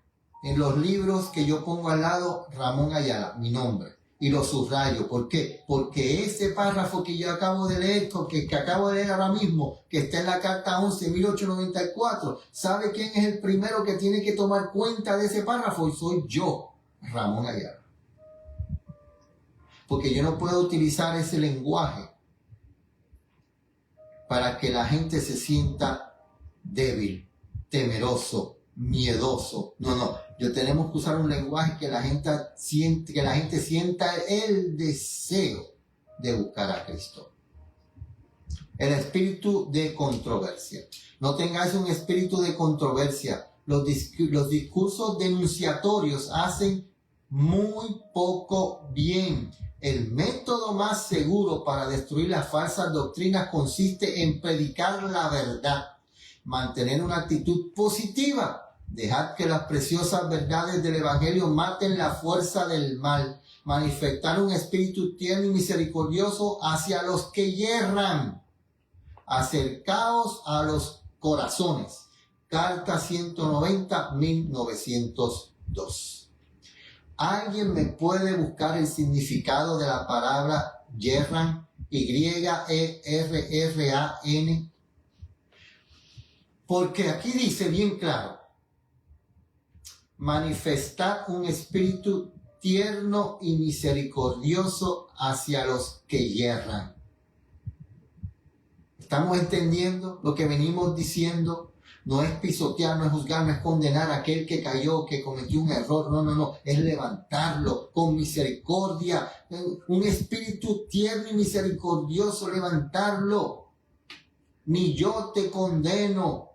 en los libros que yo pongo al lado Ramón Ayala, mi nombre, y lo subrayo. ¿Por qué? Porque ese párrafo que yo acabo de leer, que acabo de leer ahora mismo, que está en la carta 11, 1894, ¿sabe quién es el primero que tiene que tomar cuenta de ese párrafo? Y soy yo, Ramón Ayala. Porque yo no puedo utilizar ese lenguaje para que la gente se sienta débil, temeroso, miedoso. No. Yo tenemos que usar un lenguaje que la gente sienta el deseo de buscar a Cristo. El espíritu de controversia. No tengáis un espíritu de controversia. Los discursos denunciatorios hacen muy poco bien. El método más seguro para destruir las falsas doctrinas consiste en predicar la verdad, mantener una actitud positiva, dejad que las preciosas verdades del Evangelio maten la fuerza del mal, manifestar un espíritu tierno y misericordioso hacia los que yerran, acercaos a los corazones. Carta 190, 1902. ¿Alguien me puede buscar el significado de la palabra yerran? Y-E-R-R-A-N. Porque aquí dice bien claro, manifestar un espíritu tierno y misericordioso hacia los que yerran. ¿Estamos entendiendo lo que venimos diciendo? No es pisotear, no es juzgar, no es condenar a aquel que cayó, que cometió un error. No. Es levantarlo con misericordia. Un espíritu tierno y misericordioso, levantarlo. ni yo te condeno.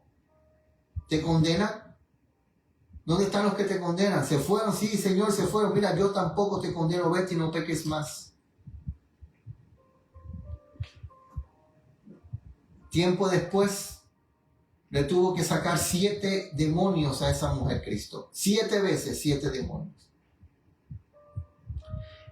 ¿Te condenan? ¿Dónde están los que te condenan? ¿Se fueron? Sí, Señor, se fueron. Mira, yo tampoco te condeno, vete y no peques más. Tiempo después, le tuvo que sacar 7 demonios a esa mujer Cristo. 7 veces, 7 demonios.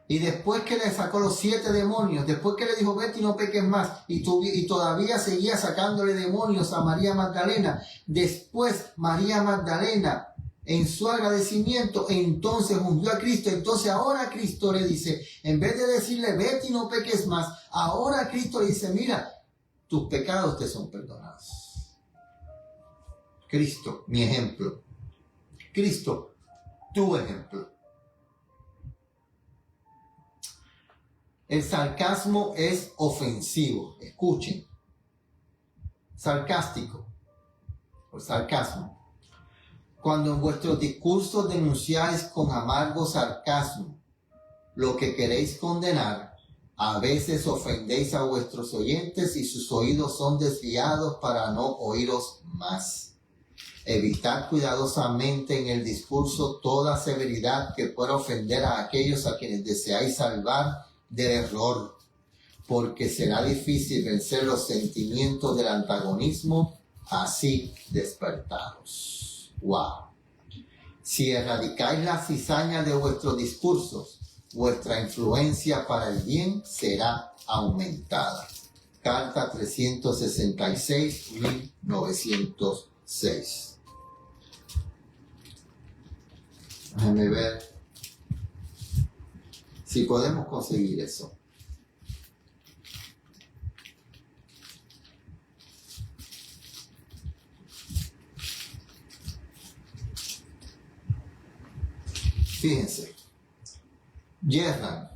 Y después que le sacó los 7 demonios, después que le dijo, vete y no peques más, y todavía seguía sacándole demonios a María Magdalena, después María Magdalena, en su agradecimiento, entonces ungió a Cristo. Entonces ahora Cristo le dice, en vez de decirle, vete y no peques más, ahora Cristo le dice, mira, tus pecados te son perdonados. Cristo, mi ejemplo. Cristo, tu ejemplo. El sarcasmo es ofensivo. Escuchen. Sarcástico. O sarcasmo. Cuando en vuestros discursos denunciáis con amargo sarcasmo lo que queréis condenar, a veces ofendéis a vuestros oyentes y sus oídos son desviados para no oíros más. Evitad cuidadosamente en el discurso toda severidad que pueda ofender a aquellos a quienes deseáis salvar del error, porque será difícil vencer los sentimientos del antagonismo así despertados. ¡Wow! Si erradicáis la cizaña de vuestros discursos, vuestra influencia para el bien será aumentada. Carta 366, 1906. Déjame ver si podemos conseguir eso. Fíjense, yerran,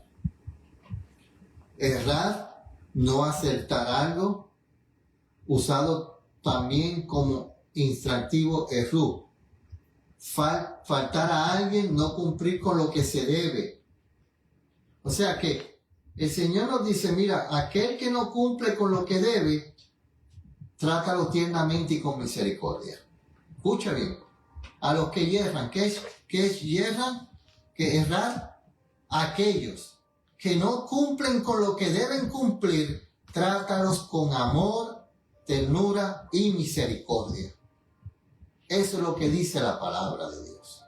errar, no acertar algo, usado también como instructivo erru. Faltar a alguien, no cumplir con lo que se debe. O sea que el Señor nos dice, mira, aquel que no cumple con lo que debe, trátalo tiernamente y con misericordia. Escucha bien, a los que yerran, ¿qué es yerran? Que errar, aquellos que no cumplen con lo que deben cumplir, trátalos con amor, ternura y misericordia. Eso es lo que dice la palabra de Dios.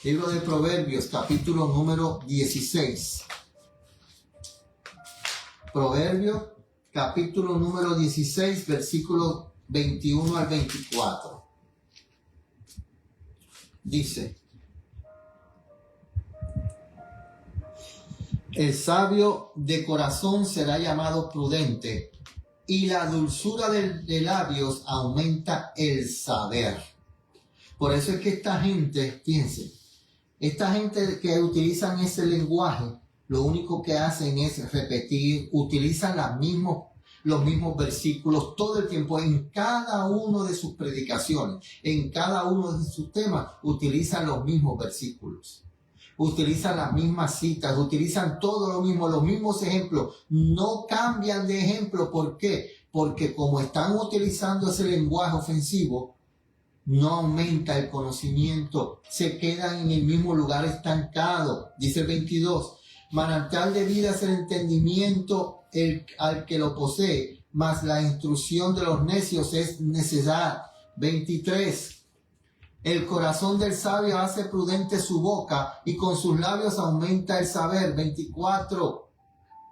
Libro de Proverbios, capítulo número 16. Proverbios, capítulo número 16, versículos 21 al 24. Dice, el sabio de corazón será llamado prudente, y la dulzura de labios aumenta el saber. Por eso es que esta gente, fíjense, esta gente que utilizan ese lenguaje, lo único que hacen es repetir, utilizan los mismos versículos todo el tiempo en cada uno de sus predicaciones, en cada uno de sus temas, utilizan los mismos versículos. Utilizan las mismas citas, utilizan todo lo mismo, los mismos ejemplos, no cambian de ejemplo. ¿Por qué? Porque como están utilizando ese lenguaje ofensivo, no aumenta el conocimiento, se quedan en el mismo lugar estancado. Dice el 22, manantial de vida es el entendimiento al que lo posee, mas la instrucción de los necios es necedad. 23, el corazón del sabio hace prudente su boca y con sus labios aumenta el saber. 24.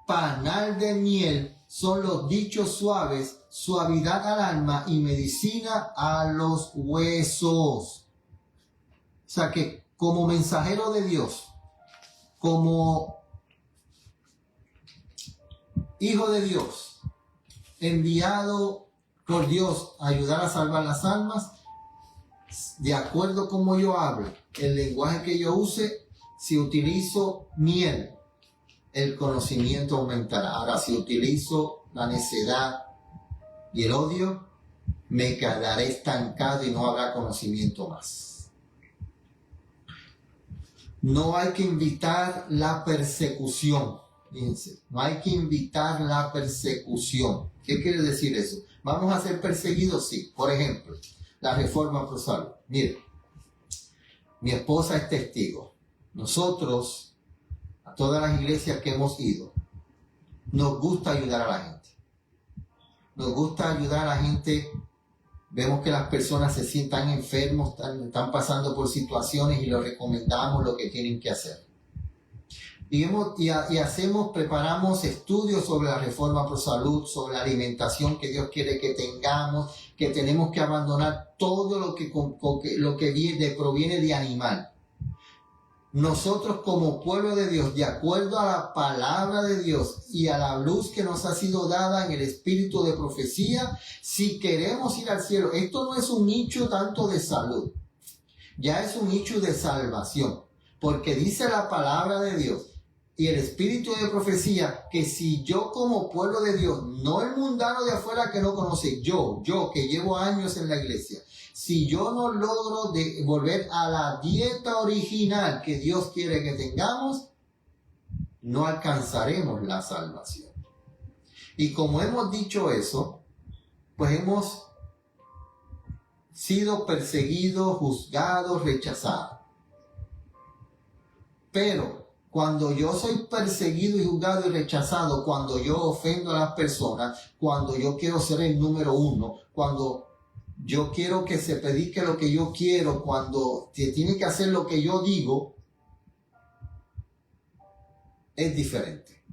Panal de miel son los dichos suaves, suavidad al alma y medicina a los huesos. O sea que como mensajero de Dios, como hijo de Dios, enviado por Dios a ayudar a salvar las almas, de acuerdo como yo hablo, el lenguaje que yo use, si utilizo miel, el conocimiento aumentará. Ahora, si utilizo la necedad y el odio, me quedaré estancado y no habrá conocimiento más. No hay que invitar la persecución. Fíjense, no hay que invitar la persecución. ¿Qué quiere decir eso? ¿Vamos a ser perseguidos? Sí. Por ejemplo, la Reforma Pro Salud. Mire, mi esposa es testigo. Nosotros, a todas las iglesias que hemos ido, nos gusta ayudar a la gente. Nos gusta ayudar a la gente. Vemos que las personas se sientan enfermos, están pasando por situaciones y les recomendamos lo que tienen que hacer. Preparamos estudios sobre la Reforma Pro Salud, sobre la alimentación que Dios quiere que tengamos, que tenemos que abandonar todo lo que proviene de animal. Nosotros como pueblo de Dios, de acuerdo a la palabra de Dios y a la luz que nos ha sido dada en el espíritu de profecía, si queremos ir al cielo, esto no es un hecho tanto de salud, ya es un hecho de salvación, porque dice la palabra de Dios y el espíritu de profecía que si yo como pueblo de Dios, no el mundano de afuera que no conoce, yo que llevo años en la iglesia, si yo no logro volver a la dieta original que Dios quiere que tengamos, no alcanzaremos la salvación. Y como hemos dicho eso, pues hemos sido perseguidos, juzgados, rechazados. Pero cuando yo soy perseguido y juzgado y rechazado, cuando yo ofendo a las personas, cuando yo quiero ser el número uno, cuando yo quiero que se predique lo que yo quiero, cuando se tiene que hacer lo que yo digo, es diferente.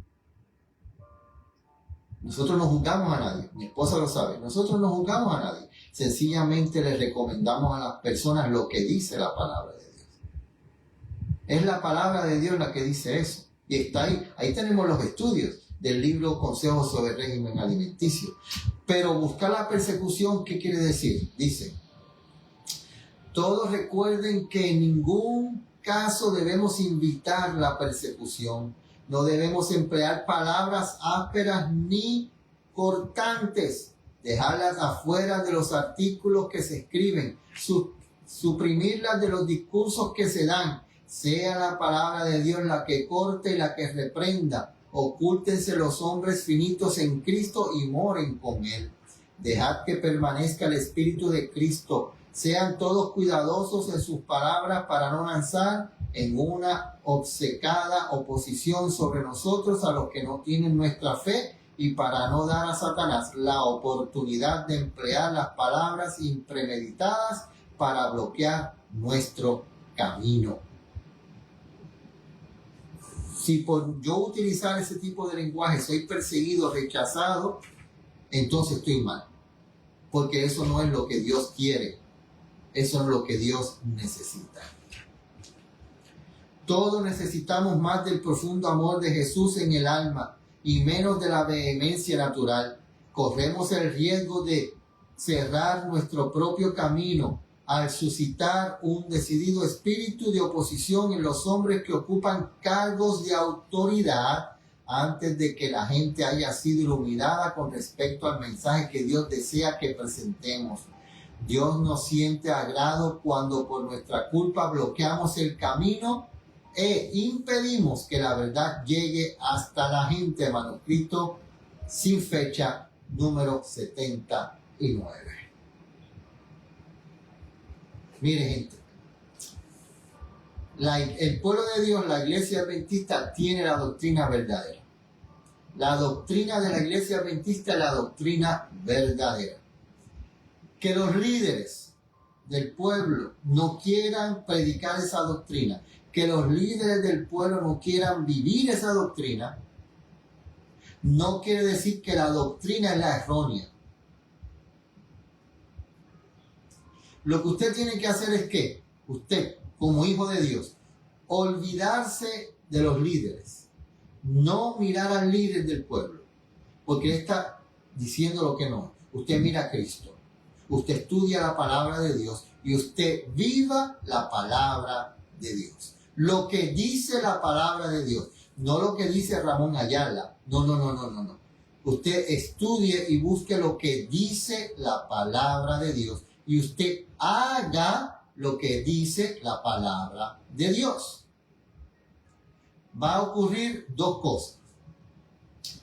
Nosotros no juzgamos a nadie, mi esposa lo sabe, nosotros no juzgamos a nadie, sencillamente le recomendamos a las personas lo que dice la palabra de Dios. Es la palabra de Dios la que dice eso, y está ahí tenemos los estudios del libro Consejos sobre el Régimen Alimenticio. Pero buscar la persecución, ¿qué quiere decir? Dice, todos recuerden que en ningún caso debemos invitar la persecución. No debemos emplear palabras ásperas ni cortantes. Dejarlas afuera de los artículos que se escriben. Suprimirlas de los discursos que se dan. Sea la palabra de Dios la que corte y la que reprenda. Ocúltense los hombres finitos en Cristo y moren con Él. Dejad que permanezca el Espíritu de Cristo. Sean todos cuidadosos en sus palabras para no lanzar en una obcecada oposición sobre nosotros a los que no tienen nuestra fe y para no dar a Satanás la oportunidad de emplear las palabras impremeditadas para bloquear nuestro camino. Si por yo utilizar ese tipo de lenguaje soy perseguido, rechazado, entonces estoy mal. Porque eso no es lo que Dios quiere. Eso es lo que Dios necesita. Todos necesitamos más del profundo amor de Jesús en el alma y menos de la vehemencia natural. Corremos el riesgo de cerrar nuestro propio camino al suscitar un decidido espíritu de oposición en los hombres que ocupan cargos de autoridad antes de que la gente haya sido iluminada con respecto al mensaje que Dios desea que presentemos. Dios no siente agrado cuando por nuestra culpa bloqueamos el camino e impedimos que la verdad llegue hasta la gente. Manuscrito sin fecha número 79. Mire, gente, el pueblo de Dios, la iglesia adventista, tiene la doctrina verdadera. La doctrina de la iglesia adventista es la doctrina verdadera. Que los líderes del pueblo no quieran predicar esa doctrina, que los líderes del pueblo no quieran vivir esa doctrina, no quiere decir que la doctrina es la errónea. Lo que usted tiene que hacer es que usted, como hijo de Dios, olvidarse de los líderes, no mirar al líder del pueblo, porque él está diciendo lo que no. Usted mira a Cristo, usted estudia la palabra de Dios y usted viva la palabra de Dios. Lo que dice la palabra de Dios, no lo que dice Ramón Ayala. No. Usted estudie y busque lo que dice la palabra de Dios y usted haga lo que dice la palabra de Dios. Va a ocurrir dos cosas.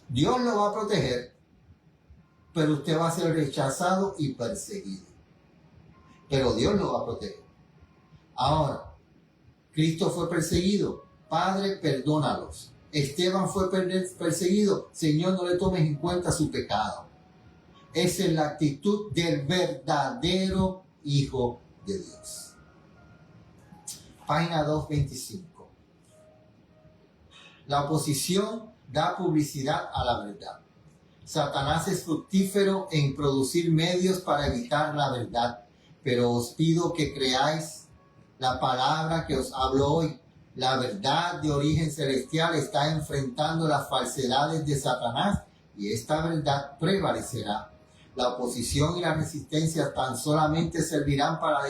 Dios lo va a proteger pero usted va a ser rechazado y perseguido. Pero Dios lo va a proteger. Ahora, Cristo fue perseguido. Padre, perdónalos. Esteban fue perseguido. Señor, no le tomes en cuenta su pecado. Esa es la actitud del verdadero Hijo de Dios. Página 225. La oposición da publicidad a la verdad. Satanás es fructífero en producir medios para evitar la verdad, pero os pido que creáis la palabra que os hablo hoy. La verdad de origen celestial está enfrentando las falsedades de Satanás y esta verdad prevalecerá. La oposición y la resistencia tan solamente servirán para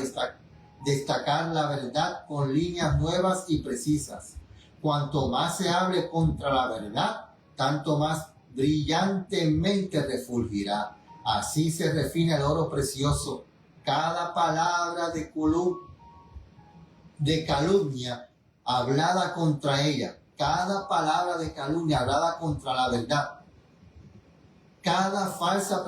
destacar la verdad con líneas nuevas y precisas. Cuanto más se hable contra la verdad, tanto más brillantemente refulgirá. Así se refina el oro precioso. Cada palabra de calumnia hablada contra ella, cada palabra de calumnia hablada contra la verdad, cada falsa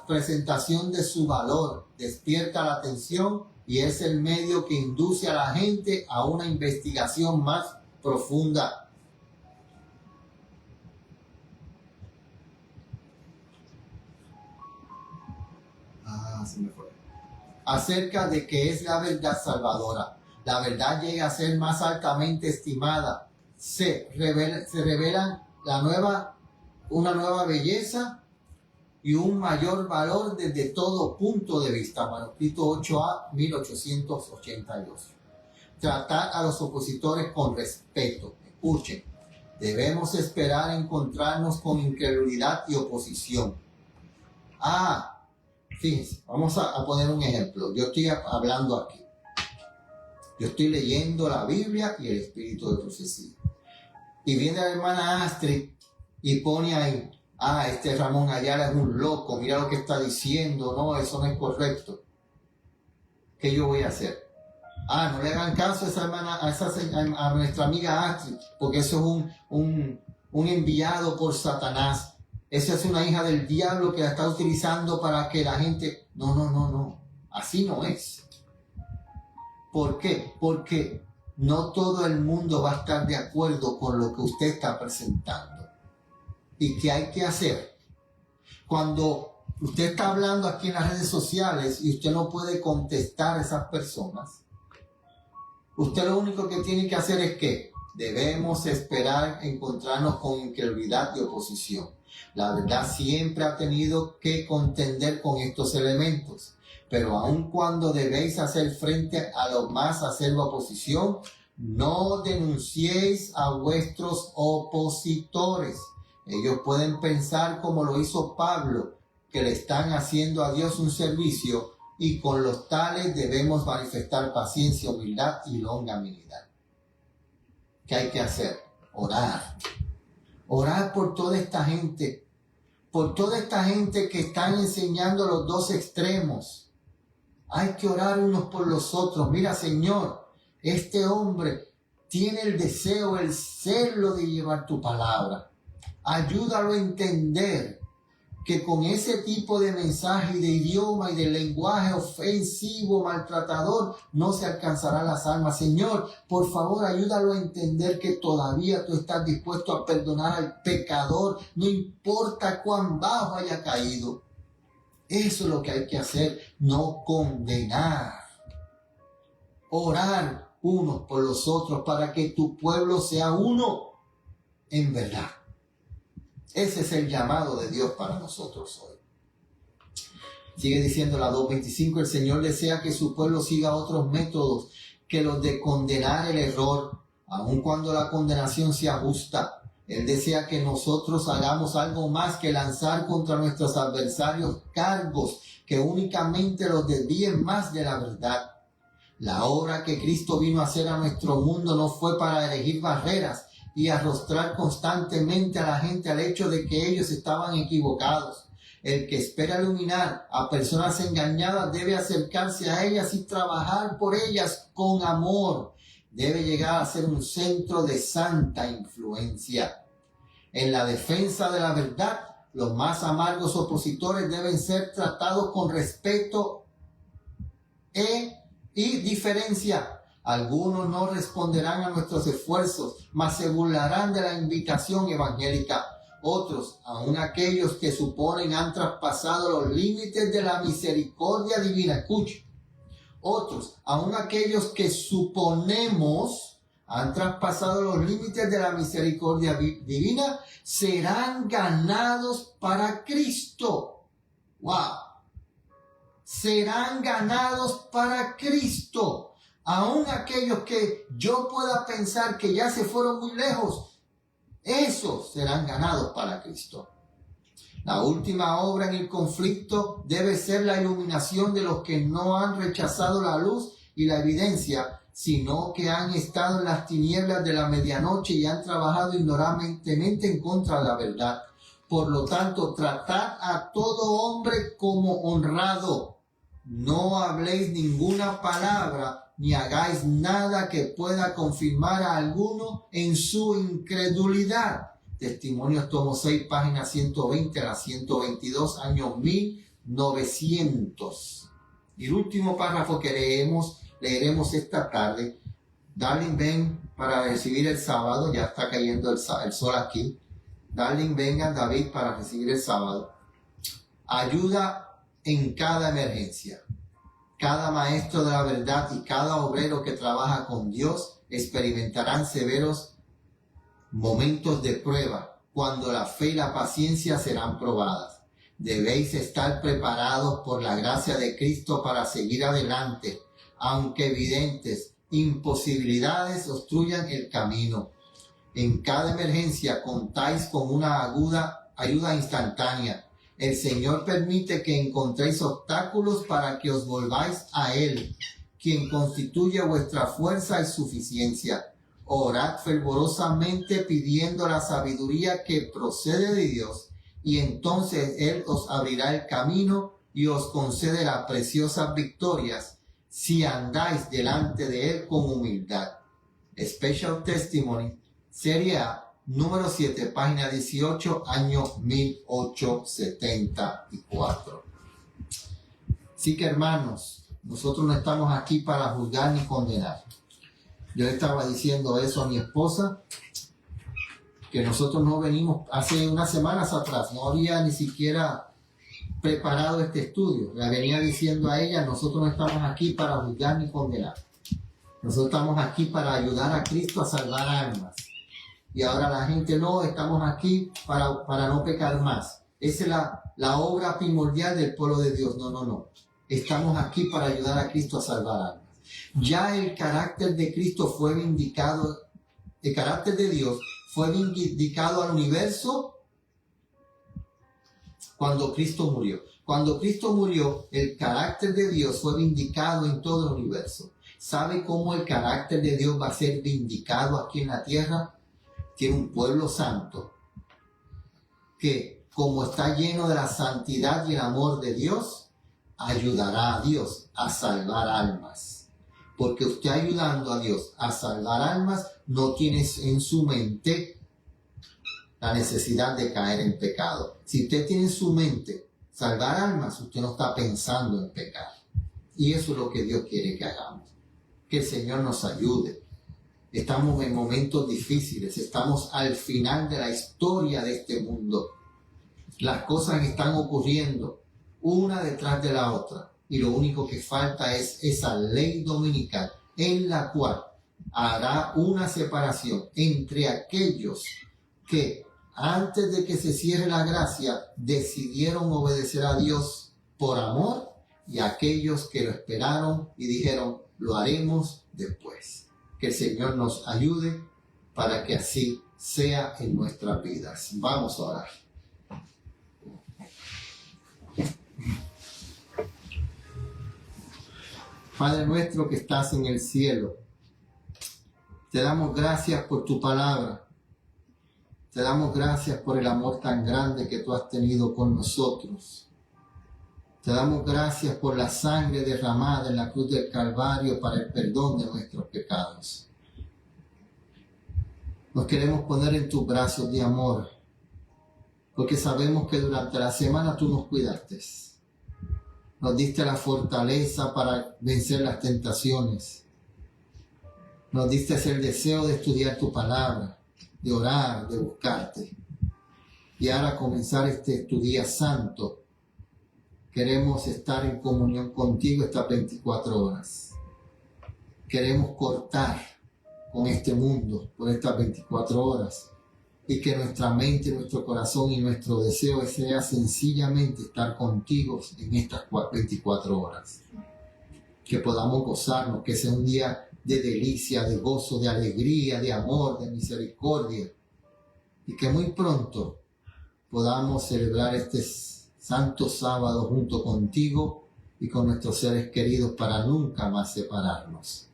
presentación de su valor despierta la atención y es el medio que induce a la gente a una investigación más profunda. Se me fue. Acerca de que es la verdad salvadora. La verdad llega a ser más altamente estimada. Se revelan una nueva belleza y un mayor valor desde todo punto de vista. Manuscrito 8A, 1888. Tratar a los opositores con respeto. Escuchen, debemos esperar encontrarnos con incredulidad y oposición. Fíjense, vamos a poner un ejemplo. Yo estoy hablando aquí. Yo estoy leyendo la Biblia y el Espíritu de Profecía. Y viene la hermana Astrid y pone ahí, este Ramón Ayala es un loco, mira lo que está diciendo, no, eso no es correcto. ¿Qué yo voy a hacer? No le hagan caso a esa hermana, a nuestra amiga Astrid, porque eso es un enviado por Satanás. Esa es una hija del diablo que la está utilizando para que la gente... No. Así no es. ¿Por qué? Porque no todo el mundo va a estar de acuerdo con lo que usted está presentando. ¿Y qué hay que hacer? Cuando usted está hablando aquí en las redes sociales y usted no puede contestar a esas personas, usted lo único que tiene que hacer es que debemos esperar encontrarnos con incredulidad y oposición. La verdad siempre ha tenido que contender con estos elementos, pero aun cuando debéis hacer frente a lo más acerba oposición, no denunciéis a vuestros opositores. Ellos pueden pensar como lo hizo Pablo, que le están haciendo a Dios un servicio, y con los tales debemos manifestar paciencia, humildad y longanimidad. ¿Qué hay que hacer? Orar. Orar por toda esta gente que están enseñando los dos extremos. Hay que orar unos por los otros. Mira, Señor, este hombre tiene el deseo, el celo de llevar tu palabra. Ayúdalo a entender que con ese tipo de mensaje y de idioma y de lenguaje ofensivo, maltratador, no se alcanzarán las almas. Señor, por favor, ayúdalo a entender que todavía tú estás dispuesto a perdonar al pecador, no importa cuán bajo haya caído. Eso es lo que hay que hacer, no condenar. Orar unos por los otros para que tu pueblo sea uno en verdad. Ese es el llamado de Dios para nosotros hoy. Sigue diciendo la 2.25, el Señor desea que su pueblo siga otros métodos que los de condenar el error, aun cuando la condenación sea justa. Él desea que nosotros hagamos algo más que lanzar contra nuestros adversarios cargos que únicamente los desvíen más de la verdad. La obra que Cristo vino a hacer a nuestro mundo no fue para erigir barreras y arrostrar constantemente a la gente al hecho de que ellos estaban equivocados. El que espera iluminar a personas engañadas debe acercarse a ellas y trabajar por ellas con amor. Debe llegar a ser un centro de santa influencia. En la defensa de la verdad, Los más amargos opositores deben ser tratados con respeto y diferencia. Algunos no responderán a nuestros esfuerzos, mas se burlarán de la invitación evangélica. Otros, aun aquellos que suponen han traspasado los límites de la misericordia divina. Escuche. Otros, aun aquellos que suponemos han traspasado los límites de la misericordia divina, serán ganados para Cristo. ¡Wow! Serán ganados para Cristo. Aun aquellos que yo pueda pensar que ya se fueron muy lejos, esos serán ganados para Cristo. La última obra en el conflicto debe ser la iluminación de los que no han rechazado la luz y la evidencia, sino que han estado en las tinieblas de la medianoche y han trabajado ignorantemente en contra de la verdad. Por lo tanto, tratad a todo hombre como honrado. No habléis ninguna palabra ni hagáis nada que pueda confirmar a alguno en su incredulidad. Testimonios, tomo 6, página 120 a la 122, año 1900. Y el último párrafo que leeremos esta tarde. Darling, ven para recibir el sábado. Ya está cayendo el sol aquí. Darling, venga, David, para recibir el sábado. Ayuda en cada emergencia. Cada maestro de la verdad y cada obrero que trabaja con Dios experimentarán severos momentos de prueba, cuando la fe y la paciencia serán probadas. Debéis estar preparados por la gracia de Cristo para seguir adelante, aunque evidentes imposibilidades obstruyan el camino. En cada emergencia contáis con una aguda ayuda instantánea. El Señor permite que encontréis obstáculos para que os volváis a Él, quien constituye vuestra fuerza y suficiencia. Orad fervorosamente pidiendo la sabiduría que procede de Dios, y entonces Él os abrirá el camino y os concede las preciosas victorias si andáis delante de Él con humildad. Special Testimony, Serie A, número 7, página 18, año 1874. Así que, hermanos, nosotros no estamos aquí para juzgar ni condenar. Yo estaba diciendo eso a mi esposa, que nosotros no venimos, hace unas semanas atrás, no había ni siquiera preparado este estudio. Le venía diciendo a ella, nosotros no estamos aquí para juzgar ni condenar. Nosotros estamos aquí para ayudar a Cristo a salvar almas. Y ahora la gente no, estamos aquí para no pecar más. Esa es la obra primordial del pueblo de Dios. No. Estamos aquí para ayudar a Cristo a salvar almas. Ya el carácter de Cristo fue vindicado, el carácter de Dios fue vindicado al universo cuando Cristo murió. Cuando Cristo murió, el carácter de Dios fue vindicado en todo el universo. ¿Sabe cómo el carácter de Dios va a ser vindicado aquí en la tierra? Tiene un pueblo santo que, como está lleno de la santidad y el amor de Dios, ayudará a Dios a salvar almas. Porque usted ayudando a Dios a salvar almas no tiene en su mente la necesidad de caer en pecado. Si usted tiene en su mente salvar almas, usted no está pensando en pecar. Y eso es lo que Dios quiere que hagamos. Que el Señor nos ayude. Estamos en momentos difíciles, estamos al final de la historia de este mundo. Las cosas están ocurriendo una detrás de la otra y lo único que falta es esa ley dominical en la cual hará una separación entre aquellos que antes de que se cierre la gracia decidieron obedecer a Dios por amor y aquellos que lo esperaron y dijeron lo haremos después. Que el Señor nos ayude para que así sea en nuestras vidas. Vamos a orar. Padre nuestro que estás en el cielo, te damos gracias por tu palabra. Te damos gracias por el amor tan grande que tú has tenido con nosotros. Te damos gracias por la sangre derramada en la cruz del Calvario para el perdón de nuestros pecados. Nos queremos poner en tus brazos de amor, porque sabemos que durante la semana tú nos cuidaste. Nos diste la fortaleza para vencer las tentaciones. Nos diste el deseo de estudiar tu palabra, de orar, de buscarte. Y ahora comenzar tu día santo. Queremos estar en comunión contigo estas 24 horas. Queremos cortar con este mundo por estas 24 horas. Y que nuestra mente, nuestro corazón y nuestro deseo sea sencillamente estar contigo en estas 24 horas. Que podamos gozarnos, que sea un día de delicia, de gozo, de alegría, de amor, de misericordia. Y que muy pronto podamos celebrar este santo sábado junto contigo y con nuestros seres queridos para nunca más separarnos.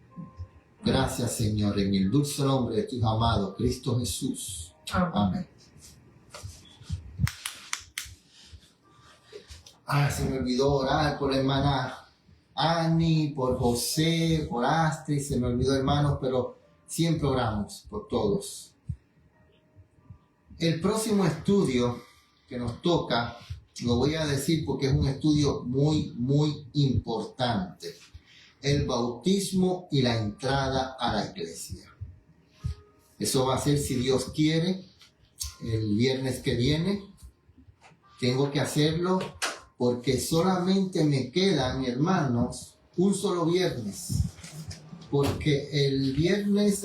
Gracias, Señor, en el dulce nombre de tu amado Cristo Jesús. Amén. Se me olvidó orar por la hermana Ani, por José, por Astrid, se me olvidó, hermanos, pero siempre oramos por todos. El próximo estudio que nos toca, lo voy a decir porque es un estudio muy, muy importante. El bautismo y la entrada a la iglesia. Eso va a ser, si Dios quiere, el viernes que viene. Tengo que hacerlo porque solamente me quedan, hermanos, un solo viernes. Porque el viernes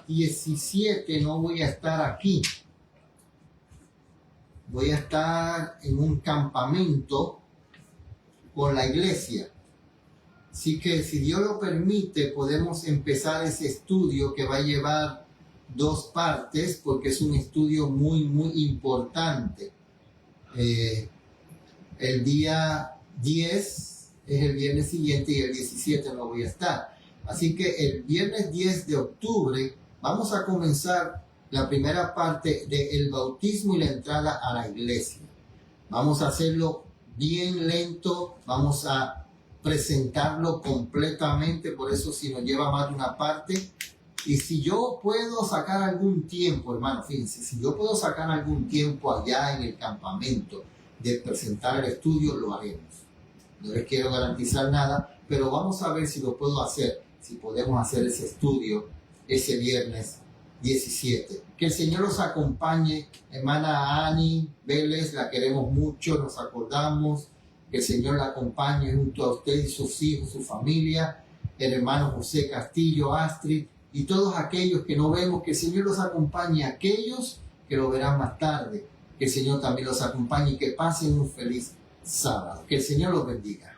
17 no voy a estar aquí. Voy a estar en un campamento con la iglesia. Así que si Dios lo permite, podemos empezar ese estudio que va a llevar 2 partes, porque es un estudio muy, muy importante. El día 10 es el viernes siguiente y el 17 no voy a estar. Así que el viernes 10 de octubre vamos a comenzar la primera parte del bautismo y la entrada a la iglesia. Vamos a hacerlo bien lento, vamos a presentarlo completamente, por eso si nos lleva más de una parte. Y si yo puedo sacar algún tiempo, hermano, fíjense, si yo puedo sacar algún tiempo allá en el campamento de presentar el estudio, lo haremos. No les quiero garantizar nada, pero vamos a ver si lo puedo hacer, si podemos hacer ese estudio ese viernes 17. Que el Señor los acompañe, hermana Ani Vélez, la queremos mucho, nos acordamos, que el Señor la acompañe junto a usted y sus hijos, su familia, el hermano José Castillo, Astrid, y todos aquellos que no vemos, que el Señor los acompañe, aquellos que lo verán más tarde, que el Señor también los acompañe y que pasen un feliz sábado. Que el Señor los bendiga.